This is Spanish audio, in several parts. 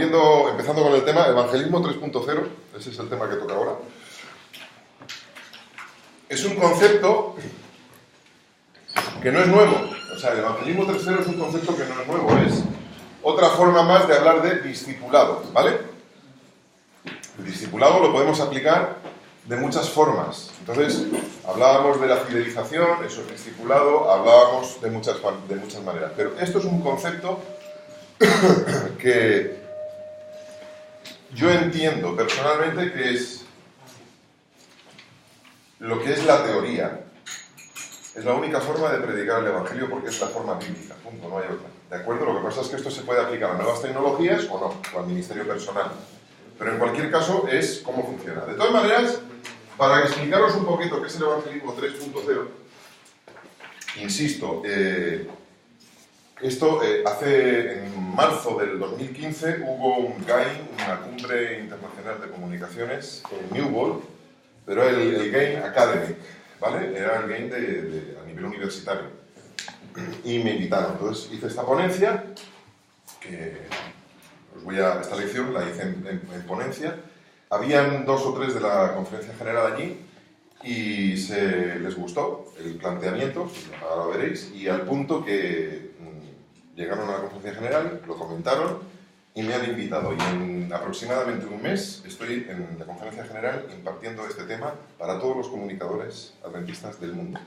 Empezando con el tema, Evangelismo 3.0, ese es el tema que toca ahora. Es un concepto que no es nuevo. O sea, el Evangelismo 3.0 es un concepto que no es nuevo, es otra forma más de hablar de discipulado, ¿vale? El discipulado lo podemos aplicar de muchas formas. Entonces, hablábamos de la fidelización, eso es discipulado, hablábamos de muchas maneras. Pero esto es un concepto que yo entiendo personalmente que es lo que es la teoría. Es la única forma de predicar el Evangelio porque es la forma bíblica, punto, no hay otra. ¿De acuerdo? Lo que pasa es que esto se puede aplicar a nuevas tecnologías o no, o al ministerio personal. Pero en cualquier caso es cómo funciona. De todas maneras, para explicaros un poquito qué es el Evangelismo 3.0, insisto, en marzo del 2015 hubo un GAIN, una cumbre internacional de comunicaciones en Newbold, pero el GAIN Academic, ¿vale? Era el GAIN a nivel universitario. Y me invitaron. Entonces hice esta ponencia, esta lección la hice en ponencia. Habían 2 o 3 de la conferencia general allí y les gustó el planteamiento, ahora lo veréis, y al punto que llegaron a la conferencia general, lo comentaron y me han invitado. Y en aproximadamente un mes estoy en la conferencia general impartiendo este tema para todos los comunicadores adventistas del mundo,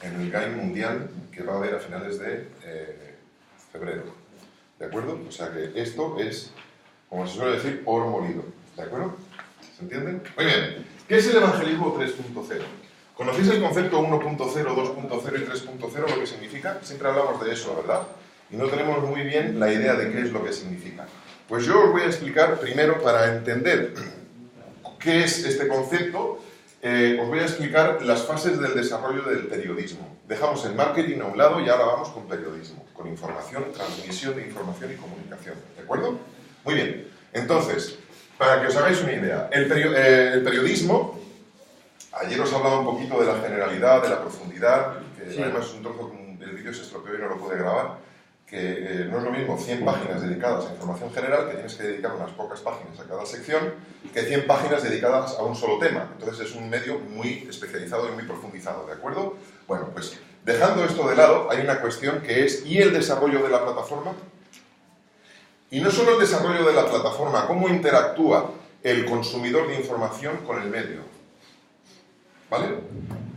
en el GAIN mundial que va a haber a finales de febrero. ¿De acuerdo? O sea que esto es, como se suele decir, oro molido. ¿De acuerdo? ¿Se entiende? Muy bien. ¿Qué es el Evangelismo 3.0? ¿Conocéis el concepto 1.0, 2.0 y 3.0, lo que significa? Siempre hablamos de eso, ¿verdad? Y no tenemos muy bien la idea de qué es lo que significa. Pues yo os voy a explicar primero, para entender qué es este concepto, os voy a explicar las fases del desarrollo del periodismo. Dejamos el marketing a un lado y ahora vamos con periodismo, con información, transmisión de información y comunicación. ¿De acuerdo? Muy bien. Entonces, para que os hagáis una idea, el periodismo, ayer os hablaba un poquito de la generalidad, de la profundidad, que sí. Además es un trozo, el vídeo se estropeó y no lo pude grabar, que no es lo mismo 100 páginas dedicadas a información general, que tienes que dedicar unas pocas páginas a cada sección, que 100 páginas dedicadas a un solo tema. Entonces es un medio muy especializado y muy profundizado, ¿de acuerdo? Bueno, pues dejando esto de lado, hay una cuestión que es, ¿y el desarrollo de la plataforma? Y no solo el desarrollo de la plataforma, cómo interactúa el consumidor de información con el medio. ¿Vale?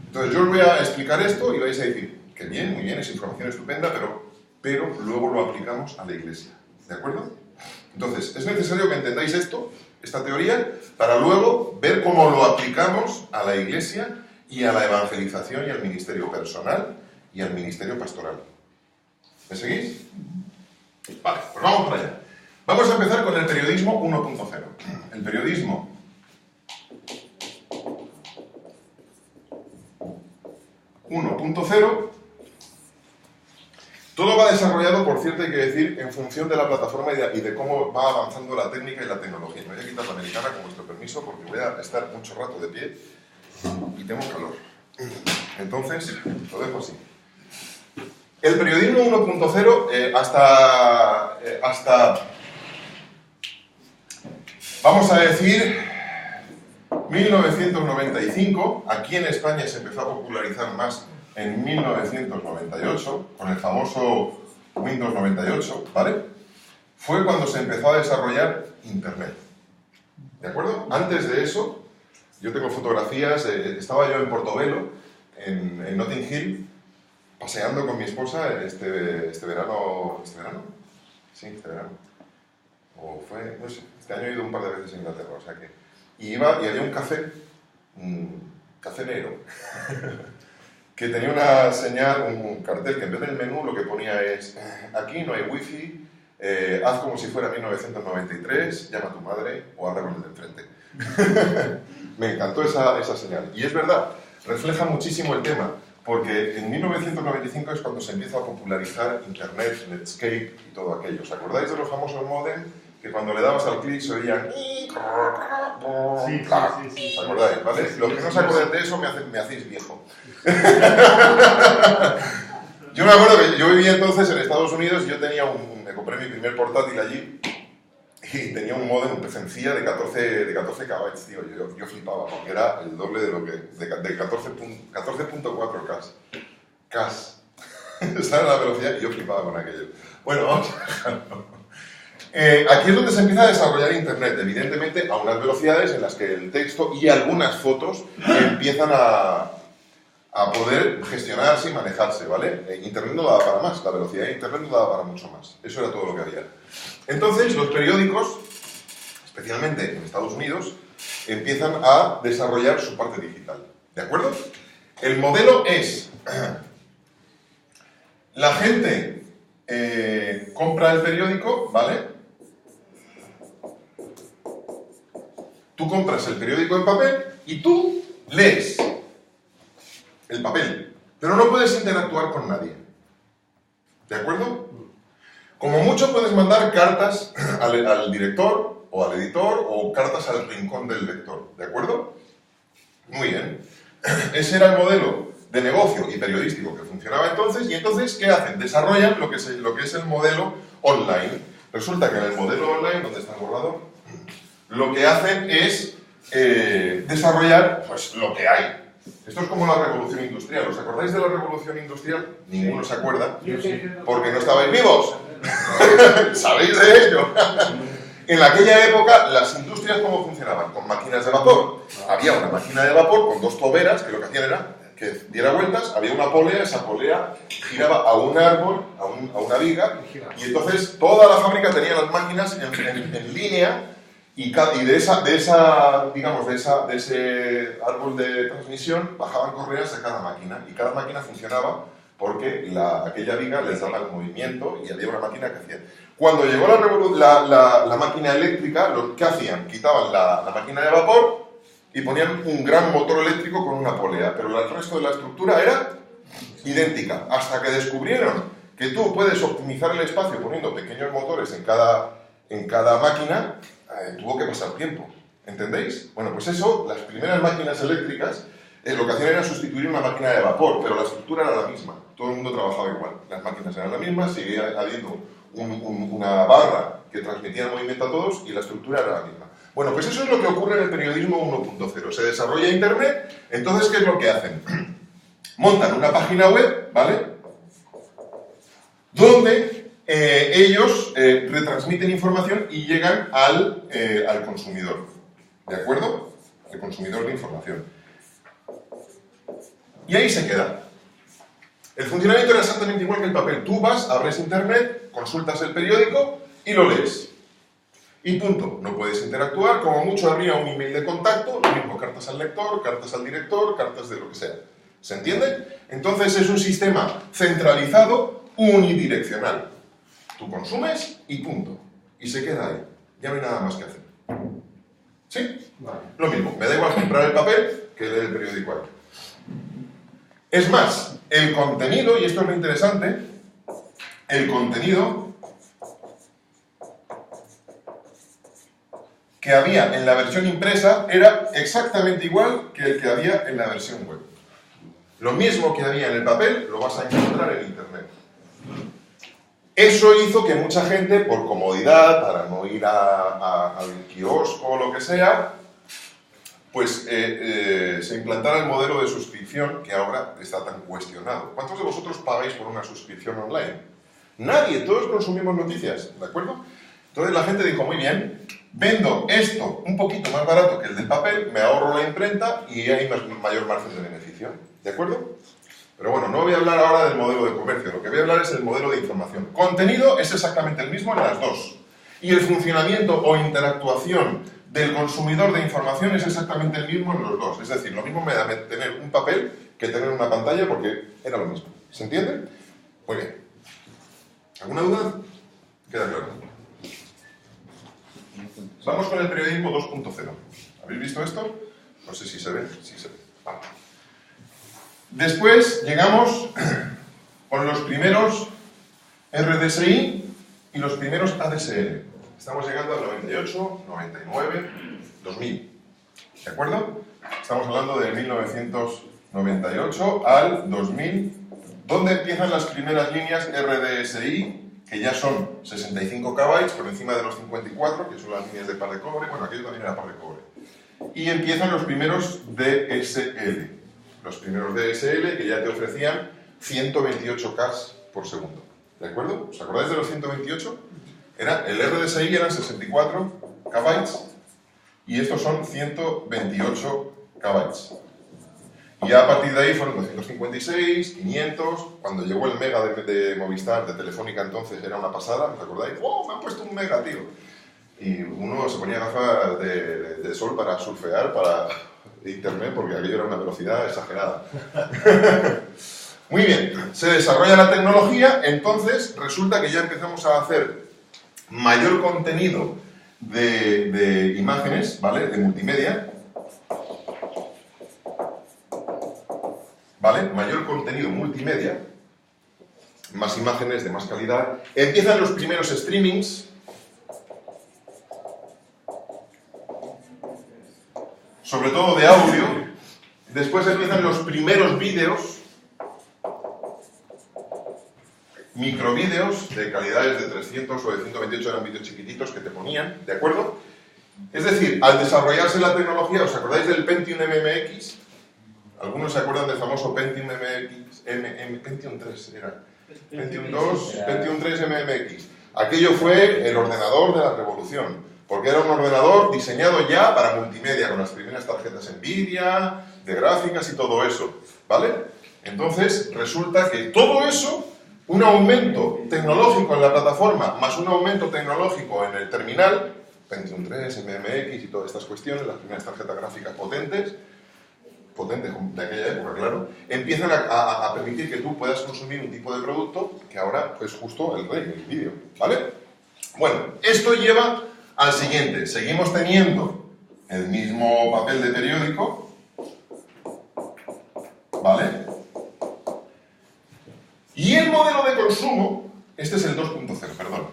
Entonces yo os voy a explicar esto y vais a decir, que bien, muy bien, es información estupenda, pero luego lo aplicamos a la Iglesia. ¿De acuerdo? Entonces, es necesario que entendáis esta teoría, para luego ver cómo lo aplicamos a la Iglesia y a la evangelización y al ministerio personal y al ministerio pastoral. ¿Me seguís? Vale, pues vamos para allá. Vamos a empezar con el periodismo 1.0. El periodismo 1.0, todo va desarrollado, por cierto, hay que decir, en función de la plataforma y de cómo va avanzando la técnica y la tecnología. Me voy a quitar la americana con vuestro permiso porque voy a estar mucho rato de pie y tengo calor. Entonces, lo dejo así. El periodismo 1.0 hasta, vamos a decir, 1995, aquí en España se empezó a popularizar más en 1998, con el famoso Windows 98, ¿vale? Fue cuando se empezó a desarrollar Internet. ¿De acuerdo? Antes de eso, yo tengo fotografías, estaba yo en Portobelo, en Notting Hill, paseando con mi esposa este verano. ¿Este verano? Sí, este verano. O fue, no sé, este año he ido un par de veces a Inglaterra, o sea que... Y había un café negro, que tenía una señal, un cartel que en vez del menú lo que ponía es: aquí no hay wifi, haz como si fuera 1993, llama a tu madre o habla con el de enfrente. Me encantó esa señal. Y es verdad, refleja muchísimo el tema, porque en 1995 es cuando se empieza a popularizar Internet, Netscape y todo aquello. ¿Os acordáis de los famosos modem? Que cuando le dabas al clic se oían... Sí. ¿Os acordáis? ¿Vale? Los que no se acuerdan de eso me hacéis viejo. Yo me acuerdo que yo vivía entonces en Estados Unidos y yo tenía me compré mi primer portátil allí y tenía un módem, un pesencilla de 14 KB, tío. Yo flipaba, porque era el doble de lo que... de 14.4 Ks. Esa era la velocidad y yo flipaba con aquello. Bueno, vamos a dejarlo. Aquí es donde se empieza a desarrollar Internet, evidentemente a unas velocidades en las que el texto y algunas fotos empiezan a poder gestionarse y manejarse, ¿vale? Internet no daba para más, la velocidad de Internet no daba para mucho más. Eso era todo lo que había. Entonces, los periódicos, especialmente en Estados Unidos, empiezan a desarrollar su parte digital. ¿De acuerdo? El modelo es... La gente compra el periódico, ¿vale? Tú compras el periódico en papel y tú lees el papel, pero no puedes interactuar con nadie. ¿De acuerdo? Como mucho puedes mandar cartas al director o al editor o cartas al rincón del lector. ¿De acuerdo? Muy bien. Ese era el modelo de negocio y periodístico que funcionaba entonces. ¿Y entonces qué hacen? Desarrollan lo que es el modelo online. Resulta que en el modelo online, donde está borrado, lo que hacen es desarrollar pues, lo que hay. Esto es como la revolución industrial. ¿Os acordáis de la revolución industrial? Ninguno se acuerda, porque no estabais vivos. ¿Sabéis de ello? En aquella época, las industrias, ¿cómo funcionaban? Con máquinas de vapor. Había una máquina de vapor con dos toberas que lo que hacían era que diera vueltas, había una polea, esa polea giraba a un árbol, a una viga, y entonces toda la fábrica tenía las máquinas en línea, y de ese árbol de transmisión bajaban correas a cada máquina, y cada máquina funcionaba porque aquella viga les daba el movimiento y había una máquina que hacía. Cuando llegó la máquina eléctrica, ¿qué hacían? Quitaban la máquina de vapor y ponían un gran motor eléctrico con una polea, pero el resto de la estructura era idéntica, hasta que descubrieron que tú puedes optimizar el espacio poniendo pequeños motores en cada máquina. Tuvo que pasar tiempo, ¿entendéis? Bueno, pues eso, las primeras máquinas eléctricas, lo que hacían era sustituir una máquina de vapor, pero la estructura era la misma, todo el mundo trabajaba igual, las máquinas eran las mismas, seguía habiendo una barra que transmitía el movimiento a todos y la estructura era la misma. Bueno, pues eso es lo que ocurre en el periodismo 1.0, se desarrolla Internet, entonces ¿qué es lo que hacen? Montan una página web, ¿vale? Donde ellos retransmiten información y llegan al consumidor, ¿de acuerdo? El consumidor de información. Y ahí se queda. El funcionamiento era exactamente igual que el papel. Tú vas, abres Internet, consultas el periódico y lo lees. Y punto. No puedes interactuar, como mucho habría un email de contacto, lo mismo, cartas al lector, cartas al director, cartas de lo que sea. ¿Se entiende? Entonces es un sistema centralizado, unidireccional. Tú consumes y punto. Y se queda ahí. Ya no hay nada más que hacer. ¿Sí? Vale. Lo mismo. Me da igual comprar el papel que leer el periódico ahí. Es más, el contenido, y esto es lo interesante, el contenido que había en la versión impresa era exactamente igual que el que había en la versión web. Lo mismo que había en el papel lo vas a encontrar en Internet. Eso hizo que mucha gente, por comodidad, para no ir al kiosco o lo que sea, pues se implantara el modelo de suscripción que ahora está tan cuestionado. ¿Cuántos de vosotros pagáis por una suscripción online? Nadie, todos consumimos noticias, ¿de acuerdo? Entonces la gente dijo, muy bien, vendo esto un poquito más barato que el del papel, me ahorro la imprenta y hay mayor margen de beneficio, ¿de acuerdo? Pero bueno, no voy a hablar ahora del modelo de comercio, lo que voy a hablar es del modelo de información. Contenido es exactamente el mismo en las dos. Y el funcionamiento o interactuación del consumidor de información es exactamente el mismo en los dos. Es decir, lo mismo me da tener un papel que tener una pantalla porque era lo mismo. ¿Se entiende? Muy bien. ¿Alguna duda? Queda claro. Vamos con el periodismo 2.0. ¿Habéis visto esto? No sé si se ve. Sí se ve. Vale. Después llegamos con los primeros RDSI y los primeros ADSL. Estamos llegando al 98, 99, 2000. ¿De acuerdo? Estamos hablando de 1998 al 2000, donde empiezan las primeras líneas RDSI que ya son 65 KB por encima de los 54, que son las líneas de par de cobre. Bueno, aquello también era par de cobre. Y empiezan los primeros DSL. Los primeros DSL que ya te ofrecían 128K por segundo. ¿De acuerdo? ¿Os acordáis de los 128? El RDSI eran 64 KB y estos son 128 KB. Y ya a partir de ahí fueron 256, 500, cuando llegó el mega de Movistar, de Telefónica entonces, era una pasada, ¿os acordáis? ¡Oh, me han puesto un mega, tío! Y uno se ponía gafas de sol para surfear, para internet, porque aquello era una velocidad exagerada. Muy bien, se desarrolla la tecnología, entonces resulta que ya empezamos a hacer mayor contenido de imágenes, ¿vale? De multimedia. ¿Vale? Mayor contenido multimedia, más imágenes de más calidad. Empiezan los primeros streamings. Sobre todo de audio. Después empiezan los primeros vídeos. Microvídeos de calidades de 300 o de 128, eran vídeos chiquititos que te ponían, ¿de acuerdo? Es decir, al desarrollarse la tecnología, ¿os acordáis del Pentium MMX? Algunos se acuerdan del famoso Pentium MMX, Pentium 3 era, Pentium 2, Pentium 3 MMX. Aquello fue el ordenador de la revolución, porque era un ordenador diseñado ya para multimedia, con las primeras tarjetas Nvidia, de gráficas y todo eso, ¿vale? Entonces, resulta que todo eso, un aumento tecnológico en la plataforma, más un aumento tecnológico en el terminal, Pentium 3, MMX y todas estas cuestiones, las primeras tarjetas gráficas potentes de aquella época, claro, empiezan a permitir que tú puedas consumir un tipo de producto que ahora es justo el rey, el vídeo, ¿vale? Bueno, esto lleva al siguiente. Seguimos teniendo el mismo papel de periódico, ¿vale? Y el modelo de consumo, este es el 2.0, perdón.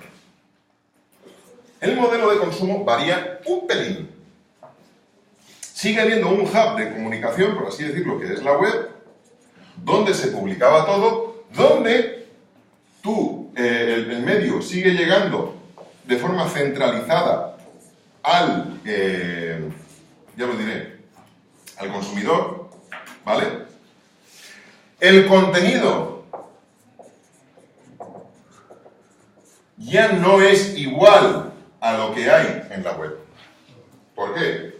El modelo de consumo varía un pelín. Sigue habiendo un hub de comunicación, por así decirlo, que es la web, donde se publicaba todo, donde el medio sigue llegando de forma centralizada al, ya lo diré, al consumidor, ¿vale? El contenido ya no es igual a lo que hay en la web. ¿Por qué?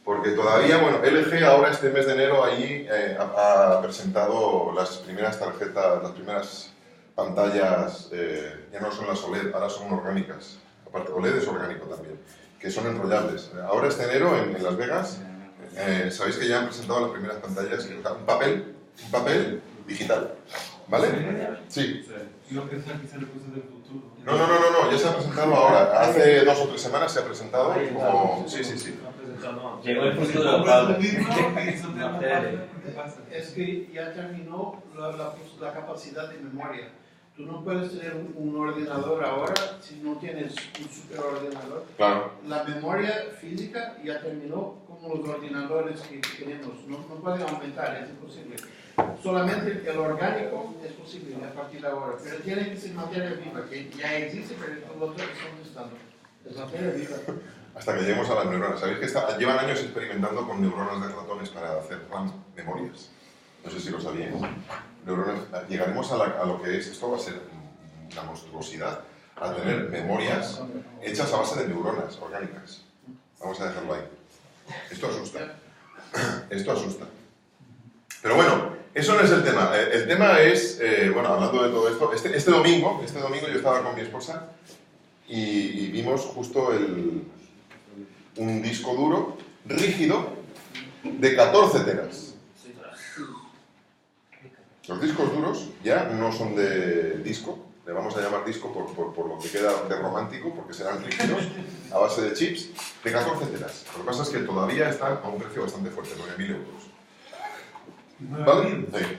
Porque todavía, bueno, LG ahora este mes de enero allí ha presentado las primeras tarjetas, las primeras pantallas, ya no son las OLED, ahora son orgánicas. Aparte, OLED es orgánico también, que son enrollables. Ahora este enero en Las Vegas, sabéis que ya han presentado las primeras pantallas, un papel digital, ¿vale? Sí. Yo pensaba que se le puso del futuro. No, ya se ha presentado ahora. Hace 2 o 3 semanas se ha presentado como... Sí. Llegó el futuro, Pablo. Es que ya terminó la capacidad de memoria. Tú no puedes tener un ordenador ahora si no tienes un superordenador. Claro. La memoria física ya terminó como los ordenadores que tenemos. No puede aumentar, es imposible. Solamente el orgánico es posible a partir de ahora. Pero tiene que ser materia viva, que ya existe, pero los otros son estando. Es materia viva. Hasta que lleguemos a las neuronas. ¿Sabéis que llevan años experimentando con neuronas de ratones para hacer RAM, memorias? No sé si lo sabíais. Llegaremos a lo que es, esto va a ser una monstruosidad, a tener memorias hechas a base de neuronas orgánicas. Vamos a dejarlo ahí. Esto asusta. Pero bueno, eso no es el tema. El tema es, bueno, hablando de todo esto, este domingo yo estaba con mi esposa y vimos justo un disco duro rígido de 14 teras. Los discos duros ya no son de disco, le vamos a llamar disco por lo que queda de romántico, porque serán rígidos, a base de chips, de 14 teras. Lo que pasa es que todavía están a un precio bastante fuerte, 9.000 euros. ¿Vale? Sí.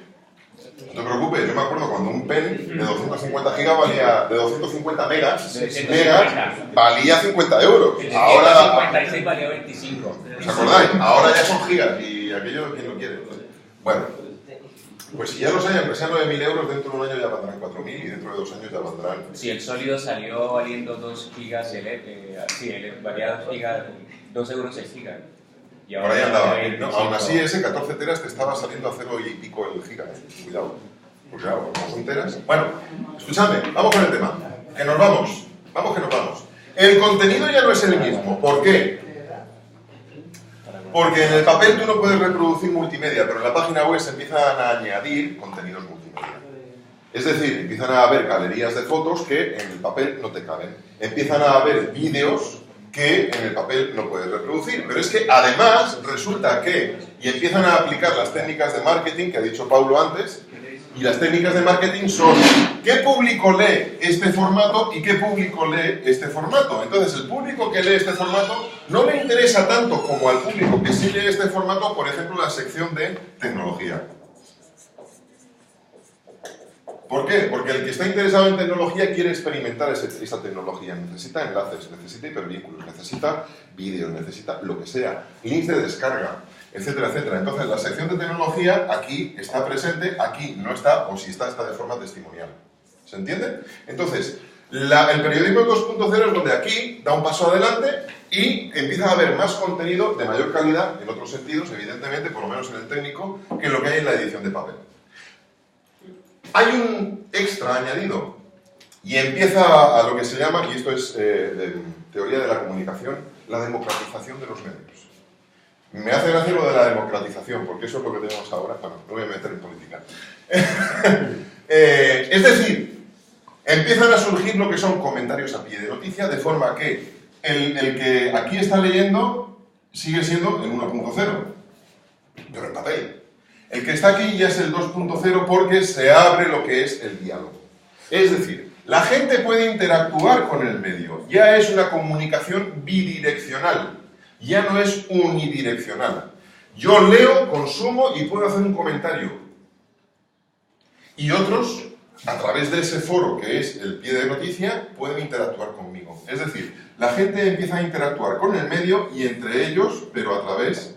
No te preocupes, yo me acuerdo cuando un pen de 250 gigas valía, de 250 megas valía 50 euros. Ahora... 56 valía 25. ¿Os acordáis? Ahora ya son gigas y aquello quien lo quiere. Bueno, Pues si ya los hay, aunque sean 9.000 euros, dentro de un año ya valdrán 4.000 y dentro de 2 años ya valdrán... Si el sólido salió valiendo 2 gigas, valía 2 gigas, 2 euros el giga. Y Por ahí andaba. No, 25. aún así, ese 14 teras te estaba saliendo a 0 y pico el giga, Cuidado. Porque claro, no son teras. Bueno, escuchadme, vamos con el tema. Que nos vamos. Vamos que nos vamos. El contenido ya no es el mismo. ¿Por qué? Porque en el papel tú no puedes reproducir multimedia, pero en la página web se empiezan a añadir contenidos multimedia. Es decir, empiezan a haber galerías de fotos que en el papel no te caben. Empiezan a haber vídeos que en el papel no puedes reproducir. Pero es que además resulta que, y empiezan a aplicar las técnicas de marketing que ha dicho Paulo antes, y las técnicas de marketing son ¿qué público lee este formato y qué público lee este formato? Entonces, el público que lee este formato no le interesa tanto como al público que sí lee este formato, por ejemplo, la sección de tecnología. ¿Por qué? Porque el que está interesado en tecnología quiere experimentar esa tecnología. Necesita enlaces, necesita hipervínculos, necesita vídeos, necesita lo que sea, links de descarga, etcétera, etcétera. Entonces, la sección de tecnología aquí está presente, aquí no está, o si está, está de forma testimonial. ¿Se entiende? Entonces, el periodismo 2.0 es donde aquí da un paso adelante y empieza a haber más contenido de mayor calidad, en otros sentidos, evidentemente, por lo menos en el técnico, que lo que hay en la edición de papel. Hay un extra añadido y empieza a lo que se llama, y esto es de teoría de la comunicación, la democratización de los medios. Me hace gracia lo de la democratización, porque eso es lo que tenemos ahora. Bueno, no voy a meter en política. Es decir, empiezan a surgir lo que son comentarios a pie de noticia, de forma que el que aquí está leyendo sigue siendo el 1.0, pero en papel. El que está aquí ya es el 2.0 porque se abre lo que es el diálogo. Es decir, la gente puede interactuar con el medio. Ya es una comunicación bidireccional. Ya no es unidireccional. Yo leo, consumo y puedo hacer un comentario. Y otros, a través de ese foro que es el pie de noticia, pueden interactuar conmigo. Es decir, la gente empieza a interactuar con el medio y entre ellos, pero a través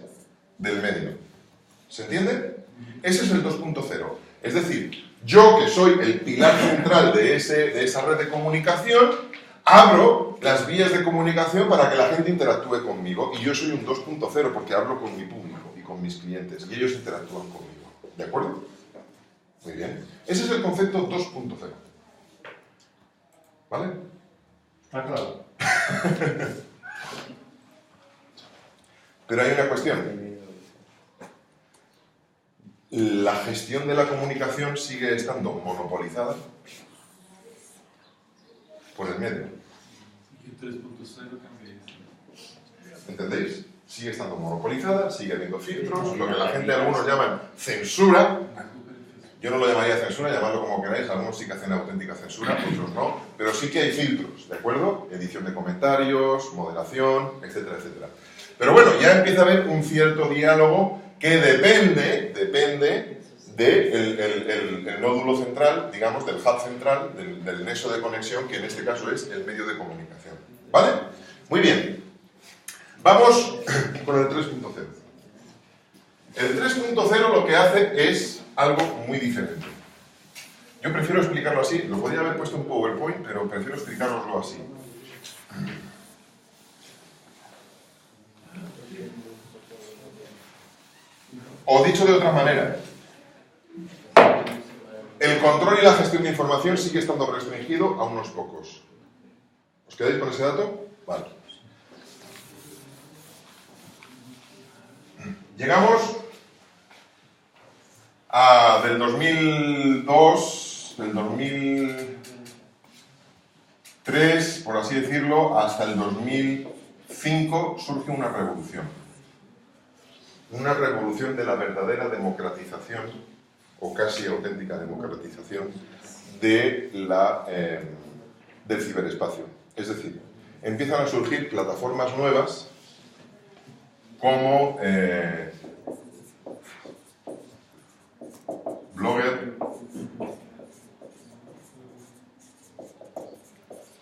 del medio. ¿Se entiende? Ese es el 2.0. Es decir, yo que soy el pilar central de esa red de comunicación, abro las vías de comunicación para que la gente interactúe conmigo. Y yo soy un 2.0 porque hablo con mi público y con mis clientes. Y ellos interactúan conmigo. ¿De acuerdo? Muy bien. Ese es el concepto 2.0. ¿Vale? Está claro. Pero hay una cuestión. La gestión de la comunicación sigue estando monopolizada por el medio. ¿Entendéis? Sigue estando monopolizada, sigue habiendo filtros, lo que la gente, algunos llaman censura. Yo no lo llamaría censura, llamadlo como queráis, algunos sí que hacen auténtica censura, otros no, pero sí que hay filtros, ¿de acuerdo? Edición de comentarios, moderación, etcétera, etcétera. Pero bueno, ya empieza a haber un cierto diálogo que depende del nódulo central, digamos, del hub central, del nexo de conexión, que en este caso es el medio de comunicación. ¿Vale? Muy bien. Vamos con el 3.0. El 3.0 lo que hace es algo muy diferente. Yo prefiero explicarlo así, lo podría haber puesto en PowerPoint, pero prefiero explicároslo así. O dicho de otra manera, el control y la gestión de información sigue estando restringido a unos pocos. ¿Os quedáis con ese dato? Vale. Llegamos del 2002, del 2003, por así decirlo, hasta el 2005 surge una revolución. Una revolución de la verdadera democratización, o casi auténtica democratización, del ciberespacio. Es decir, empiezan a surgir plataformas nuevas como Blogger,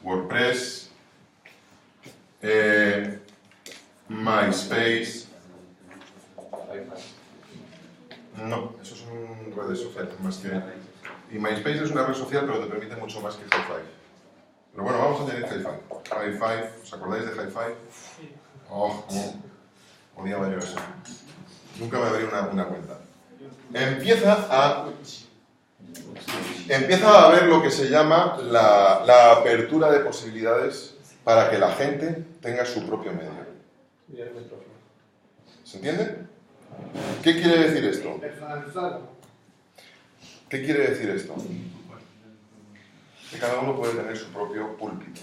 WordPress, MySpace. No, eso son redes redes sociales más que... Y MySpace es una red social, pero te permite mucho más que Hi5. Pero bueno, vamos a añadir Hi5. Hi5, ¿os acordáis de Hi5? Oh, cómo odiaba yo eso. Nunca me abrí una cuenta. Empieza a haber lo que se llama la apertura de posibilidades para que la gente tenga su propio medio. ¿Se entiende? ¿Qué quiere decir esto? ¿Qué quiere decir esto? Que cada uno puede tener su propio púlpito.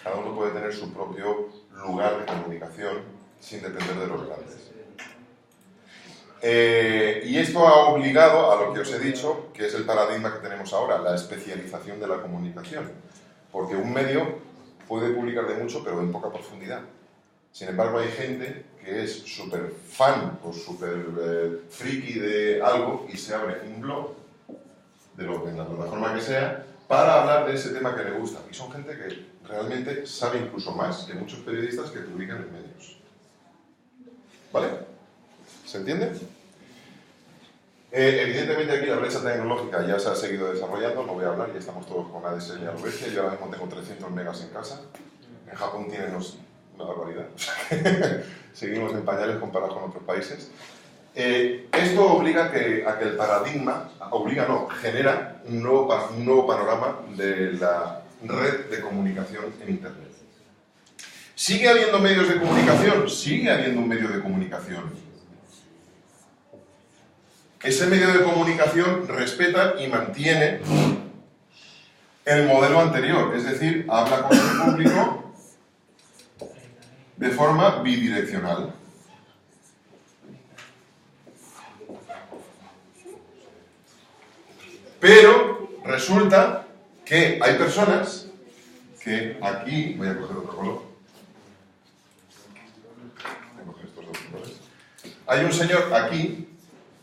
Cada uno puede tener su propio lugar de comunicación sin depender de los grandes. Y esto ha obligado a lo que os he dicho, que es el paradigma que tenemos ahora, la especialización de la comunicación. Porque un medio puede publicar de mucho, pero en poca profundidad. Sin embargo, hay gente que es súper fan o súper friki de algo y se abre un blog, de la plataforma que sea, para hablar de ese tema que le gusta. Y son gente que realmente sabe incluso más que muchos periodistas que publican en medios. ¿Vale? ¿Se entiende? Evidentemente aquí la brecha tecnológica ya se ha seguido desarrollando, no voy a hablar, ya estamos todos con ADSL a lo bestia, yo ahora mismo tengo 300 megas en casa, en Japón tienen una barbaridad, seguimos en pañales comparados con otros países. Esto obliga a que el paradigma, genera un nuevo panorama de la red de comunicación en Internet. ¿Sigue habiendo medios de comunicación? Sigue habiendo un medio de comunicación. Ese medio de comunicación respeta y mantiene el modelo anterior, es decir, habla con el público de forma bidireccional. Pero resulta que hay personas que aquí, voy a coger otro color, voy a coger estos dos colores, hay un señor aquí,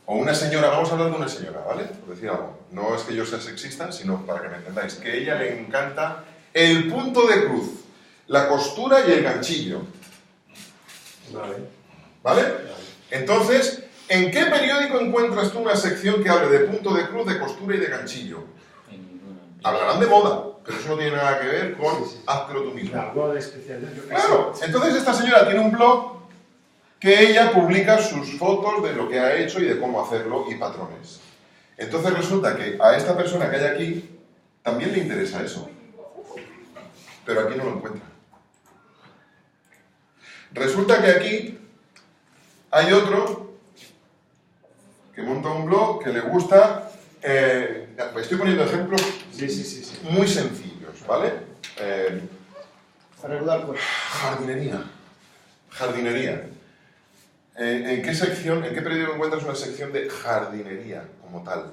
o una señora, vamos a hablar de una señora, ¿vale? Por decir algo, no es que yo sea sexista, sino para que me entendáis, que a ella le encanta el punto de cruz, la costura y el ganchillo. ¿Vale? Entonces, ¿en qué periódico encuentras tú una sección que hable de punto de cruz, de costura y de ganchillo? Hablarán de moda, pero eso no tiene nada que ver con háztelo tú mismo. Algo de especial. Claro, entonces esta señora tiene un blog que ella publica sus fotos de lo que ha hecho y de cómo hacerlo y patrones. Entonces resulta que a esta persona que hay aquí también le interesa eso, pero aquí no lo encuentra. Resulta que aquí hay otro que monta un blog que le gusta, estoy poniendo ejemplos muy sencillos, ¿vale? Regular, pues. Jardinería. ¿En qué sección, en qué periódico encuentras una sección de jardinería como tal?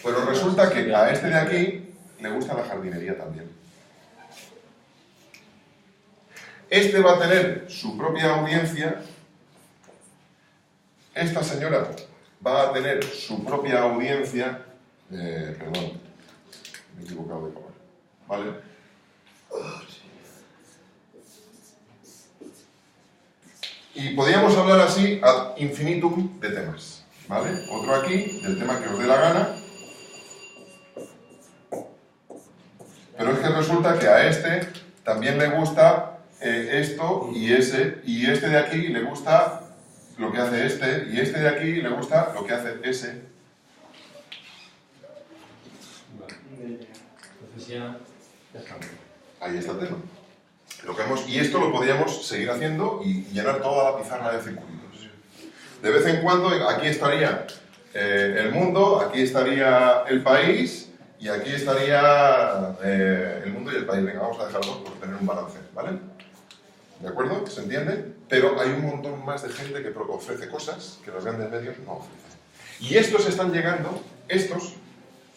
Pero resulta que a este de aquí le gusta la jardinería también. Este va a tener su propia audiencia. Esta señora va a tener su propia audiencia. Perdón, me he equivocado de color. ¿Vale? Y podríamos hablar así ad infinitum de temas, ¿vale? Otro aquí, del tema que os dé la gana. Pero es que resulta que a este también le gusta esto y ese, y este de aquí le gusta lo que hace este, y este de aquí le gusta lo que hace ese. Entonces ya estamos. Ahí está el tema. Y esto lo podríamos seguir haciendo y llenar toda la pizarra de circuitos. De vez en cuando aquí estaría el mundo, aquí estaría el país y aquí estaría el mundo y el país. Venga, vamos a dejarlo por tener un balance, ¿vale? ¿De acuerdo? ¿Se entiende? Pero hay un montón más de gente que ofrece cosas que los grandes medios no ofrecen. Y estos están llegando, estos,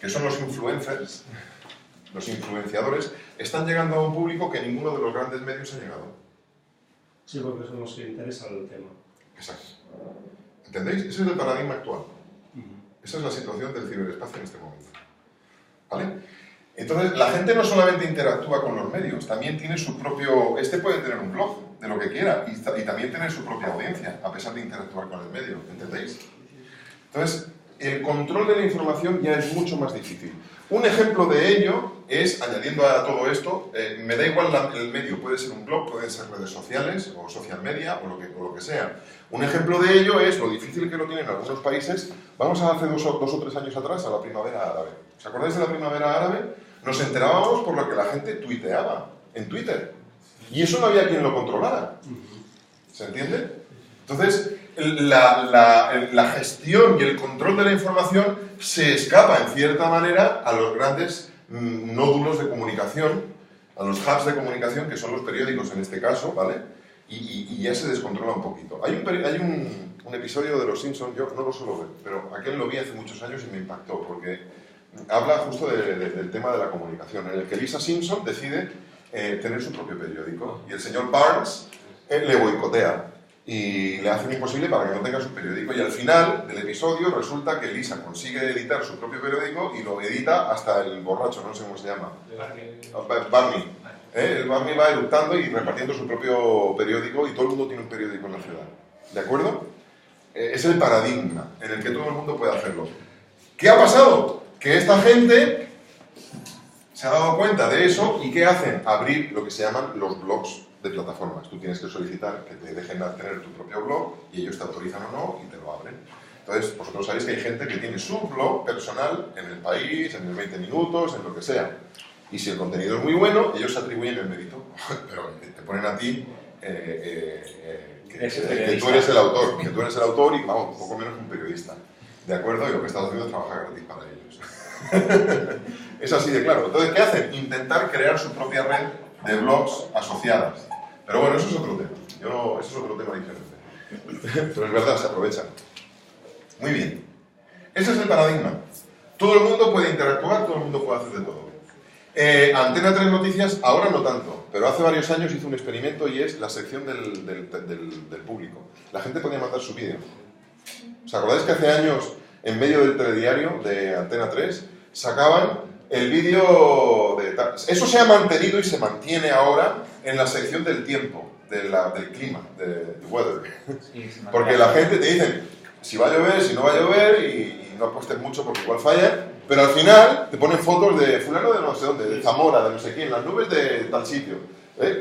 que son los influencers, los influenciadores, están llegando a un público que ninguno de los grandes medios ha llegado. Sí, porque son los que interesan el tema. Exacto. ¿Entendéis? Ese es el paradigma actual. Esa es la situación del ciberespacio en este momento. ¿Vale? Entonces, la gente no solamente interactúa con los medios, también tiene su propio... Este puede tener un blog de lo que quiera y también tener su propia audiencia, a pesar de interactuar con el medio. ¿Entendéis? Entonces, el control de la información ya es mucho más difícil. Un ejemplo de ello es, añadiendo a todo esto, me da igual el medio, puede ser un blog, pueden ser redes sociales o social media o lo que sea. Un ejemplo de ello es lo difícil que lo tienen algunos países. Vamos a hace dos o tres años atrás a la primavera árabe. ¿Os acordáis de la primavera árabe? Nos enterábamos por lo que la gente tuiteaba en Twitter. Y eso no había quien lo controlara. ¿Se entiende? Entonces, la gestión y el control de la información se escapa, en cierta manera, a los grandes nódulos de comunicación, a los hubs de comunicación, que son los periódicos en este caso, ¿vale? Y ya se descontrola un poquito. Hay un episodio de Los Simpsons, yo no lo suelo ver, pero aquel lo vi hace muchos años y me impactó, porque habla justo del tema de la comunicación, en el que Lisa Simpson decide tener su propio periódico, y el señor Barnes le boicotea. Y le hacen imposible para que no tenga su periódico. Y al final del episodio resulta que Lisa consigue editar su propio periódico y lo edita hasta el borracho, no sé cómo se llama. Barney. El Barney va eructando y repartiendo su propio periódico y todo el mundo tiene un periódico en la ciudad. ¿De acuerdo? Es el paradigma en el que todo el mundo puede hacerlo. ¿Qué ha pasado? Que esta gente se ha dado cuenta de eso y ¿qué hacen? Abrir lo que se llaman los blogs de plataformas. Tú tienes que solicitar que te dejen tener tu propio blog y ellos te autorizan o no y te lo abren. Entonces, vosotros sabéis que hay gente que tiene su blog personal en El País, en el 20 Minutos, en lo que sea. Y si el contenido es muy bueno, ellos se atribuyen el mérito. Pero te ponen a ti que tú eres el autor. Que tú eres el autor y, vamos, poco menos que un periodista. ¿De acuerdo? Y lo que estás haciendo es trabajar gratis para ellos. Es así de claro. Entonces, ¿qué hacen? Intentar crear su propia red de blogs asociadas. Pero bueno, eso es otro tema. Eso es otro tema diferente. Pero es verdad, se aprovechan. Muy bien. Ese es el paradigma. Todo el mundo puede interactuar, todo el mundo puede hacer de todo. Antena 3 Noticias, ahora no tanto, pero hace varios años hizo un experimento y es la sección del público. La gente podía mandar su vídeo. ¿Os acordáis que hace años, en medio del telediario de Antena 3, sacaban el vídeo de... Eso se ha mantenido y se mantiene ahora en la sección del tiempo, del clima, del weather. Porque la gente te dice si va a llover, si no va a llover y no apuestes mucho porque igual falla, pero al final te ponen fotos de fulano de no sé dónde, de Zamora, de no sé quién, las nubes de tal sitio.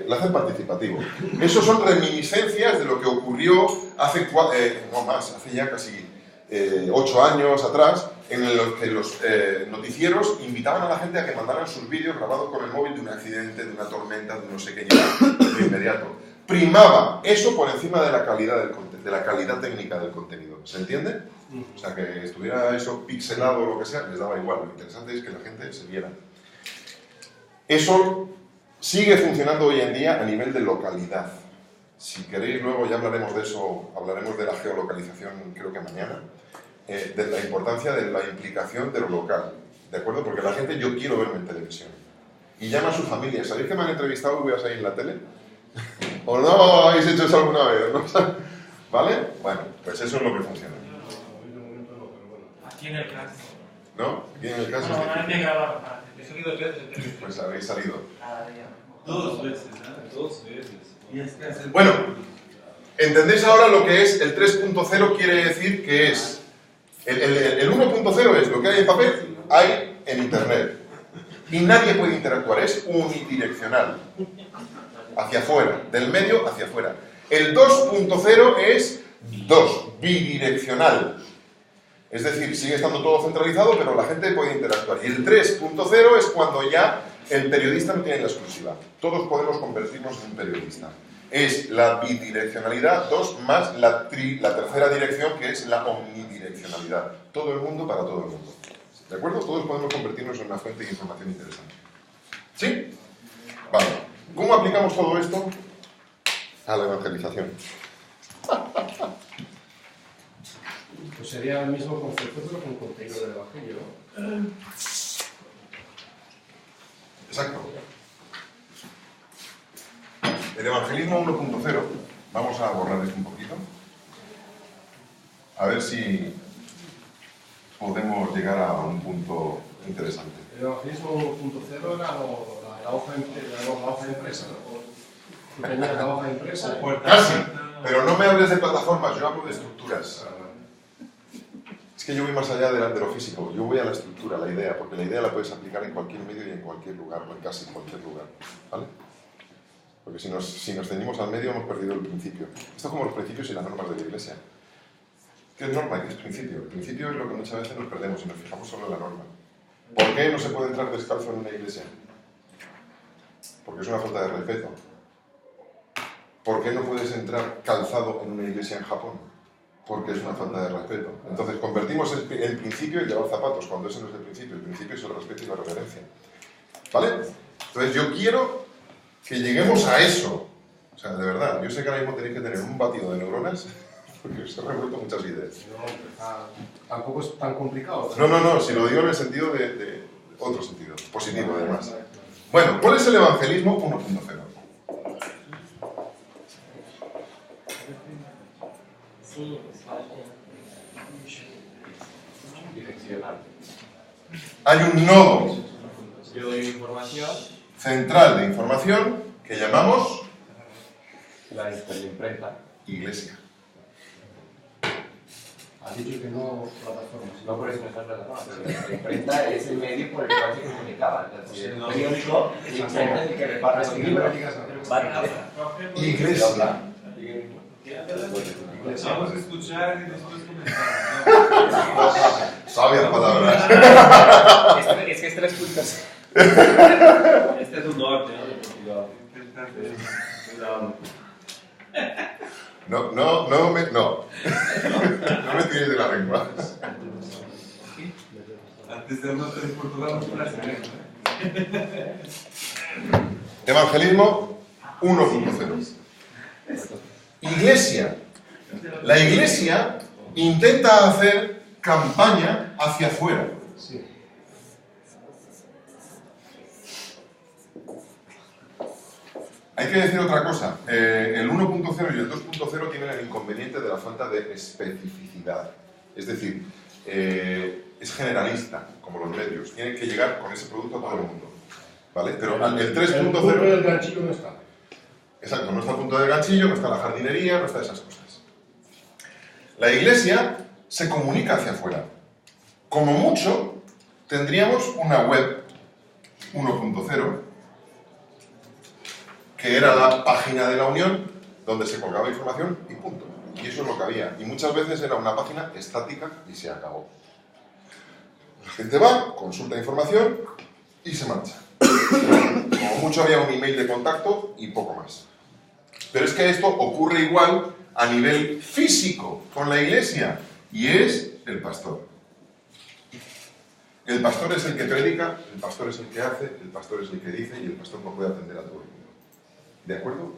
Lo hacen participativo. Eso son reminiscencias de lo que ocurrió hace ya casi 8 años atrás, en los que los noticieros invitaban a la gente a que mandaran sus vídeos grabados con el móvil de un accidente, de una tormenta, de no sé qué, de inmediato. Primaba eso por encima de la calidad técnica del contenido. ¿Se entiende? O sea, que estuviera eso pixelado o lo que sea, les daba igual. Lo interesante es que la gente se viera. Eso sigue funcionando hoy en día a nivel de localidad. Si queréis, luego ya hablaremos de eso, hablaremos de la geolocalización, creo que mañana, de la importancia de la implicación de lo local, ¿de acuerdo? Porque la gente, yo quiero verme en televisión. Y llama a su familia. ¿Sabéis que me han entrevistado y voy a salir en la tele? ¿O no habéis hecho eso alguna vez? ¿No? ¿Vale? Bueno, pues eso es lo que funciona. Aquí en el caso. ¿No? Aquí en el caso No, es no difícil. he llegado. He salido 2 veces. Pues habéis salido. Dos veces, ¿eh? 2 veces. Bueno, ¿entendéis ahora lo que es el 3.0? Quiere decir que es... El 1.0 es lo que hay en papel, hay en Internet. Y nadie puede interactuar, es unidireccional. Hacia afuera, del medio hacia afuera. El 2.0 es bidireccional. Es decir, sigue estando todo centralizado, pero la gente puede interactuar. Y el 3.0 es cuando ya el periodista no tiene la exclusiva. Todos podemos convertirnos en un periodista. Es la bidireccionalidad 2 más la tercera dirección, que es la omnidireccionalidad. Todo el mundo para todo el mundo. ¿De acuerdo? Todos podemos convertirnos en una fuente de información interesante. ¿Sí? Vale. ¿Cómo aplicamos todo esto a la evangelización? Pues sería el mismo concepto, pero con contenido del Evangelio, ¿no? Exacto. El evangelismo 1.0, vamos a borrar esto un poquito, a ver si podemos llegar a un punto interesante. El evangelismo 1.0 era la hoja impresa, ¿no? Tú tenías la hoja impresa. Casi, pero no me hables de plataformas, yo hablo de estructuras. Es que yo voy más allá de lo físico, yo voy a la estructura, a la idea, porque la idea la puedes aplicar en cualquier medio y en cualquier lugar, o en casi cualquier lugar, ¿vale? Porque si nos ceñimos al medio hemos perdido el principio. Esto es como los principios y las normas de la Iglesia. ¿Qué es norma y qué es principio? El principio es lo que muchas veces nos perdemos y nos fijamos solo en la norma. ¿Por qué no se puede entrar descalzo en una iglesia? Porque es una falta de respeto. ¿Por qué no puedes entrar calzado en una iglesia en Japón? Porque es una falta de respeto. Entonces convertimos el principio en llevar zapatos, cuando ese no es el principio es el respeto y la reverencia. ¿Vale? Entonces yo quiero que lleguemos a eso. O sea, de verdad, yo sé que ahora mismo tenéis que tener un batido de neuronas porque os he revuelto muchas ideas. Tampoco es tan complicado. No, si lo digo en el sentido de otro sentido, positivo además. Bueno, ¿cuál es el evangelismo 1.0? Hay un nodo central de información que llamamos La imprenta. iglesia. Has dicho que no plataformas. No por eso no está plataforma, pero la imprenta es el medio por el cual se comunicaba. El periódico, la imprenta es el que reparte los libros. Iglesia. Vamos a escuchar y después comentamos. Sabias palabras. Es que es 3 puntos. Este es un norte, ¿no? No me tires de la lengua. Antes de norte de Portugal, Evangelismo 1.0. Iglesia. La iglesia intenta hacer campaña hacia afuera. Sí. Hay que decir otra cosa. El 1.0 y el 2.0 tienen el inconveniente de la falta de especificidad. Es decir, es generalista, como los medios. Tienen que llegar con ese producto a todo el mundo. ¿Vale? Pero el 3.0... El punto del ganchillo no está. Exacto, no está el punto del ganchillo, no está la jardinería, no está esas cosas. La iglesia se comunica hacia afuera. Como mucho, tendríamos una web 1.0, que era la página de la Unión, donde se colgaba información y punto. Y eso es lo que había. Y muchas veces era una página estática y se acabó. La gente va, consulta información y se marcha. Como mucho había un email de contacto y poco más. Pero es que esto ocurre igual a nivel físico con la iglesia, y es el pastor. El pastor es el que predica, el pastor es el que hace, el pastor es el que dice, y el pastor no puede atender a todo el mundo. ¿De acuerdo?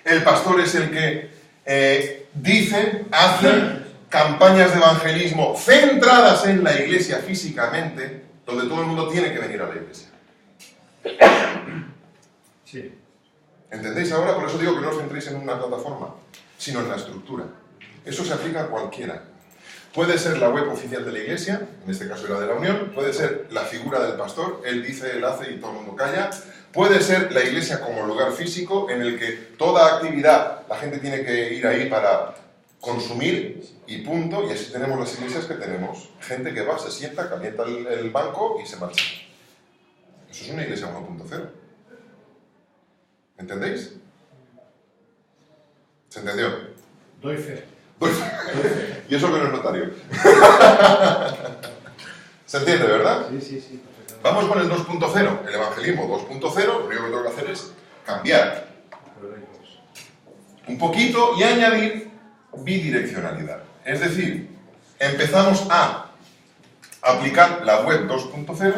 El pastor es el que dice, hace campañas de evangelismo centradas en la iglesia físicamente, donde todo el mundo tiene que venir a la iglesia. Sí. ¿Entendéis ahora? Por eso digo que no os centréis en una plataforma, sino en la estructura. Eso se aplica a cualquiera. Puede ser la web oficial de la iglesia, en este caso era de la Unión, puede ser la figura del pastor, él dice, él hace y todo el mundo calla, puede ser la iglesia como lugar físico en el que toda actividad, la gente tiene que ir ahí para consumir y punto, y así tenemos las iglesias que tenemos. Gente que va, se sienta, calienta el banco y se marcha. Eso es una iglesia 1.0. ¿Entendéis? ¿Se entendió? Doy fe. Y eso que no es notario. ¿Se entiende, verdad? Sí, perfectamente. Vamos con el 2.0, el evangelismo 2.0, lo único que tengo que hacer es cambiar un poquito y añadir bidireccionalidad. Es decir, empezamos a aplicar la web 2.0,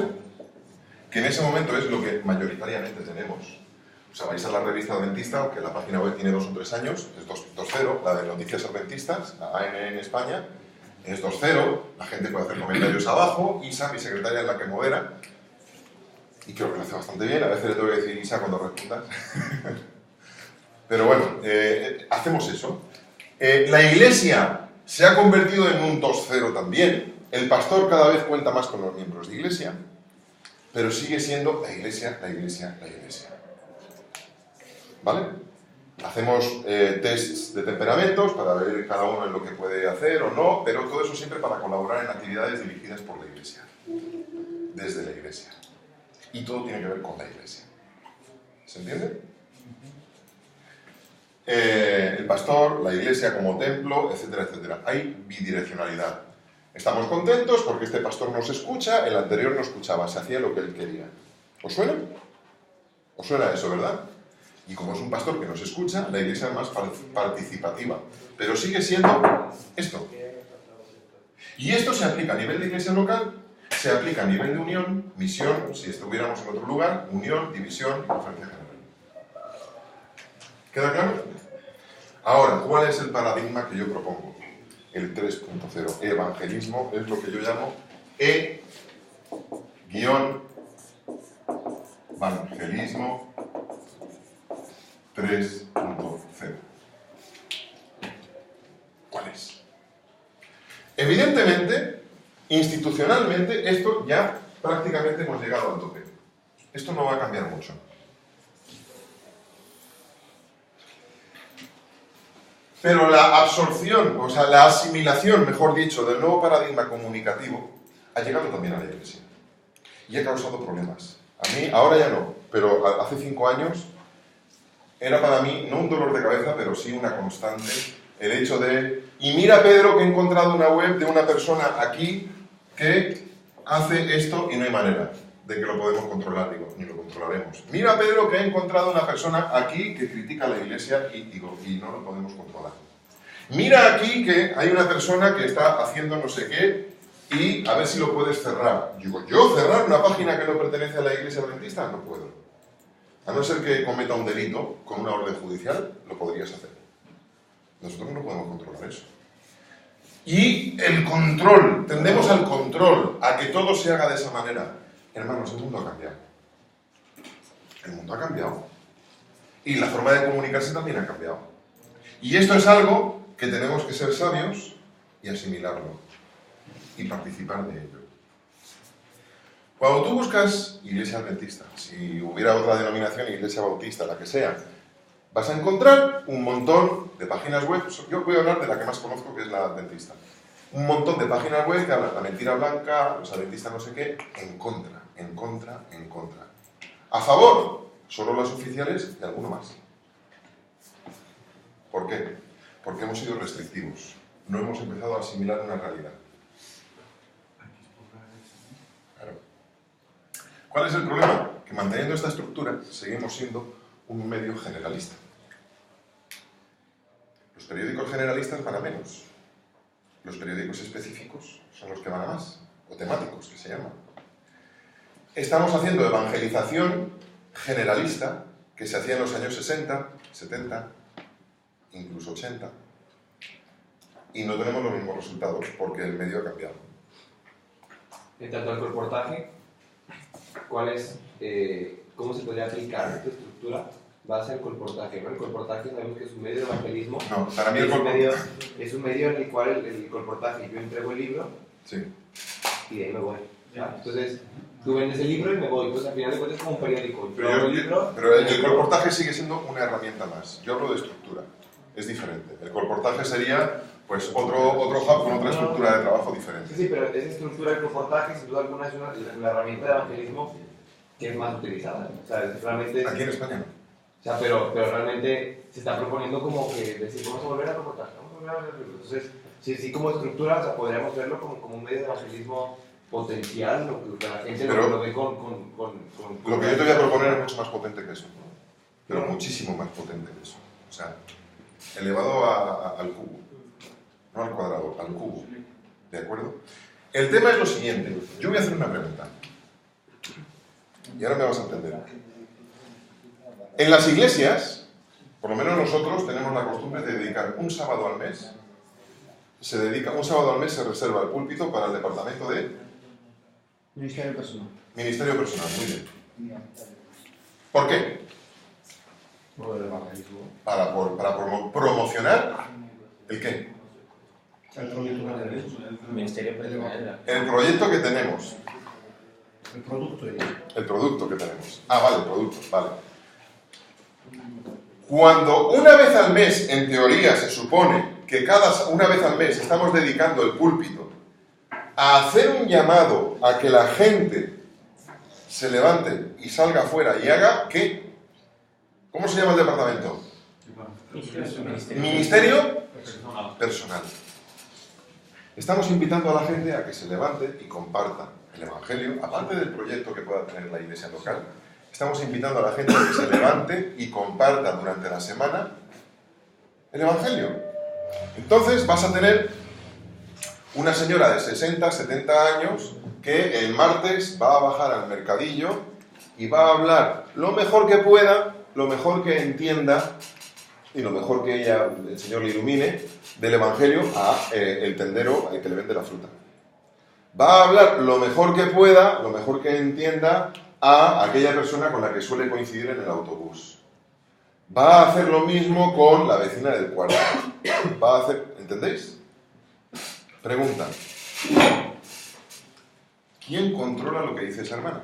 que en ese momento es lo que mayoritariamente tenemos. O sea, vais a la revista Adventista, aunque la página web tiene 2 o 3 años, es 2.0, la de Noticias Adventistas, la AN en España, es 2.0, la gente puede hacer comentarios abajo, Isa, mi secretaria, es la que modera, y creo que lo hace bastante bien, a veces le tengo que decir Isa cuando respondas. Pero bueno, hacemos eso. La iglesia se ha convertido en un 2.0 también, el pastor cada vez cuenta más con los miembros de iglesia, pero sigue siendo la iglesia. ¿Vale? Hacemos tests de temperamentos para ver cada uno en lo que puede hacer o no, pero todo eso siempre para colaborar en actividades dirigidas por la Iglesia, desde la Iglesia. Y todo tiene que ver con la Iglesia. ¿Se entiende? El pastor, la Iglesia como templo, etcétera, etcétera. Hay bidireccionalidad. Estamos contentos porque este pastor nos escucha, el anterior no escuchaba, se hacía lo que él quería. ¿Os suena? ¿Os suena eso, verdad? Y como es un pastor que nos escucha, la Iglesia es más participativa. Pero sigue siendo esto. Y esto se aplica a nivel de iglesia local, se aplica a nivel de unión, misión, si estuviéramos en otro lugar, unión, división, conferencia general. ¿Queda claro? Ahora, ¿cuál es el paradigma que yo propongo? El 3.0. Evangelismo es lo que yo llamo E-Evangelismo 3.0. ¿Cuál es? Evidentemente, institucionalmente, esto ya prácticamente hemos llegado al tope. Esto no va a cambiar mucho. Pero la absorción, o sea, la asimilación, mejor dicho, del nuevo paradigma comunicativo ha llegado también a la Iglesia. Y ha causado problemas. A mí, ahora ya no, pero hace 5 años era para mí, no un dolor de cabeza, pero sí una constante, el hecho de... Y mira, Pedro, que he encontrado una web de una persona aquí que hace esto y no hay manera de que lo podemos controlar, digo, ni lo controlaremos. Mira, Pedro, que he encontrado una persona aquí que critica a la Iglesia y digo, y no lo podemos controlar. Mira aquí que hay una persona que está haciendo no sé qué y a ver si lo puedes cerrar. Digo, ¿yo cerrar una página que no pertenece a la Iglesia Adventista? No puedo. A no ser que cometa un delito con una orden judicial, lo podrías hacer. Nosotros no podemos controlar eso. Y el control, tendemos al control, a que todo se haga de esa manera. Hermanos, el mundo ha cambiado. El mundo ha cambiado. Y la forma de comunicarse también ha cambiado. Y esto es algo que tenemos que ser sabios y asimilarlo. Y participar de ello. Cuando tú buscas Iglesia Adventista, si hubiera otra denominación, Iglesia Bautista, la que sea, vas a encontrar un montón de páginas web. Yo voy a hablar de la que más conozco, que es la Adventista. Un montón de páginas web que hablan la mentira blanca, los adventistas no sé qué, en contra, en contra, en contra. A favor, solo las oficiales y alguno más. ¿Por qué? Porque hemos sido restrictivos. No hemos empezado a asimilar una realidad. Claro. ¿Cuál es el problema? Que manteniendo esta estructura seguimos siendo un medio generalista. Los periódicos generalistas van a menos. Los periódicos específicos son los que van a más, o temáticos, que se llaman. Estamos haciendo evangelización generalista, que se hacía en los años 60, 70, incluso 80, y no tenemos los mismos resultados, porque el medio ha cambiado. En tanto al colportaje, ¿cómo se podría aplicar esta estructura? Va a ser el colportaje, ¿no? El colportaje sabemos que es un medio de evangelismo. No, para mí es un medio en el cual el colportaje, yo entrego el libro, sí, y de ahí me voy. ¿Ya? Entonces, tú vendes el libro y me voy. Entonces, al final de cuentas es como un periódico. Pero el colportaje sigue siendo una herramienta más. Yo hablo de estructura, es diferente. El colportaje sería pues otro hub con otra estructura de trabajo diferente. Sí, pero esa estructura del colportaje, sin duda alguna, es una herramienta de evangelismo que es más utilizada. O sea, realmente aquí en España no. O sea, pero realmente se está proponiendo como que decir, vamos a volver a reportar, vamos a volver a ver. Entonces, sí, como estructura, o sea, podríamos verlo como un medio de evangelismo potencial, lo que la gente lo ve con... Lo que yo te voy a proponer es mucho más potente que eso, pero muchísimo más potente que eso. O sea, elevado al cubo, no al cuadrado, al cubo. ¿De acuerdo? El tema es lo siguiente. Yo voy a hacer una pregunta. Y ahora me vas a entender. En las iglesias, por lo menos nosotros tenemos la costumbre de dedicar un sábado al mes. Un sábado al mes se reserva el púlpito para el departamento de... Ministerio personal. Ministerio personal, muy bien. ¿Por qué? Por el evangelismo. Para promocionar ¿el qué? El proyecto que tenemos. Ministerio personal. El proyecto que tenemos. El producto. El producto que tenemos. Ah, vale, el producto, vale. Cuando una vez al mes, en teoría, se supone que una vez al mes estamos dedicando el púlpito a hacer un llamado a que la gente se levante y salga afuera y haga, ¿qué? ¿Cómo se llama el departamento? Ministerio personal. Estamos invitando a la gente a que se levante y comparta el Evangelio, aparte del proyecto que pueda tener la iglesia local. Estamos invitando a la gente a que se levante y comparta durante la semana el Evangelio. Entonces vas a tener una señora de 60, 70 años que el martes va a bajar al mercadillo y va a hablar lo mejor que pueda, lo mejor que entienda y lo mejor que ella, el Señor le ilumine del Evangelio a el tendero al que le vende la fruta. Va a hablar lo mejor que pueda, lo mejor que entienda a aquella persona con la que suele coincidir en el autobús. Va a hacer lo mismo con la vecina del cuarto. Va a hacer, ¿entendéis? Pregunta. ¿Quién controla lo que dice esa hermana?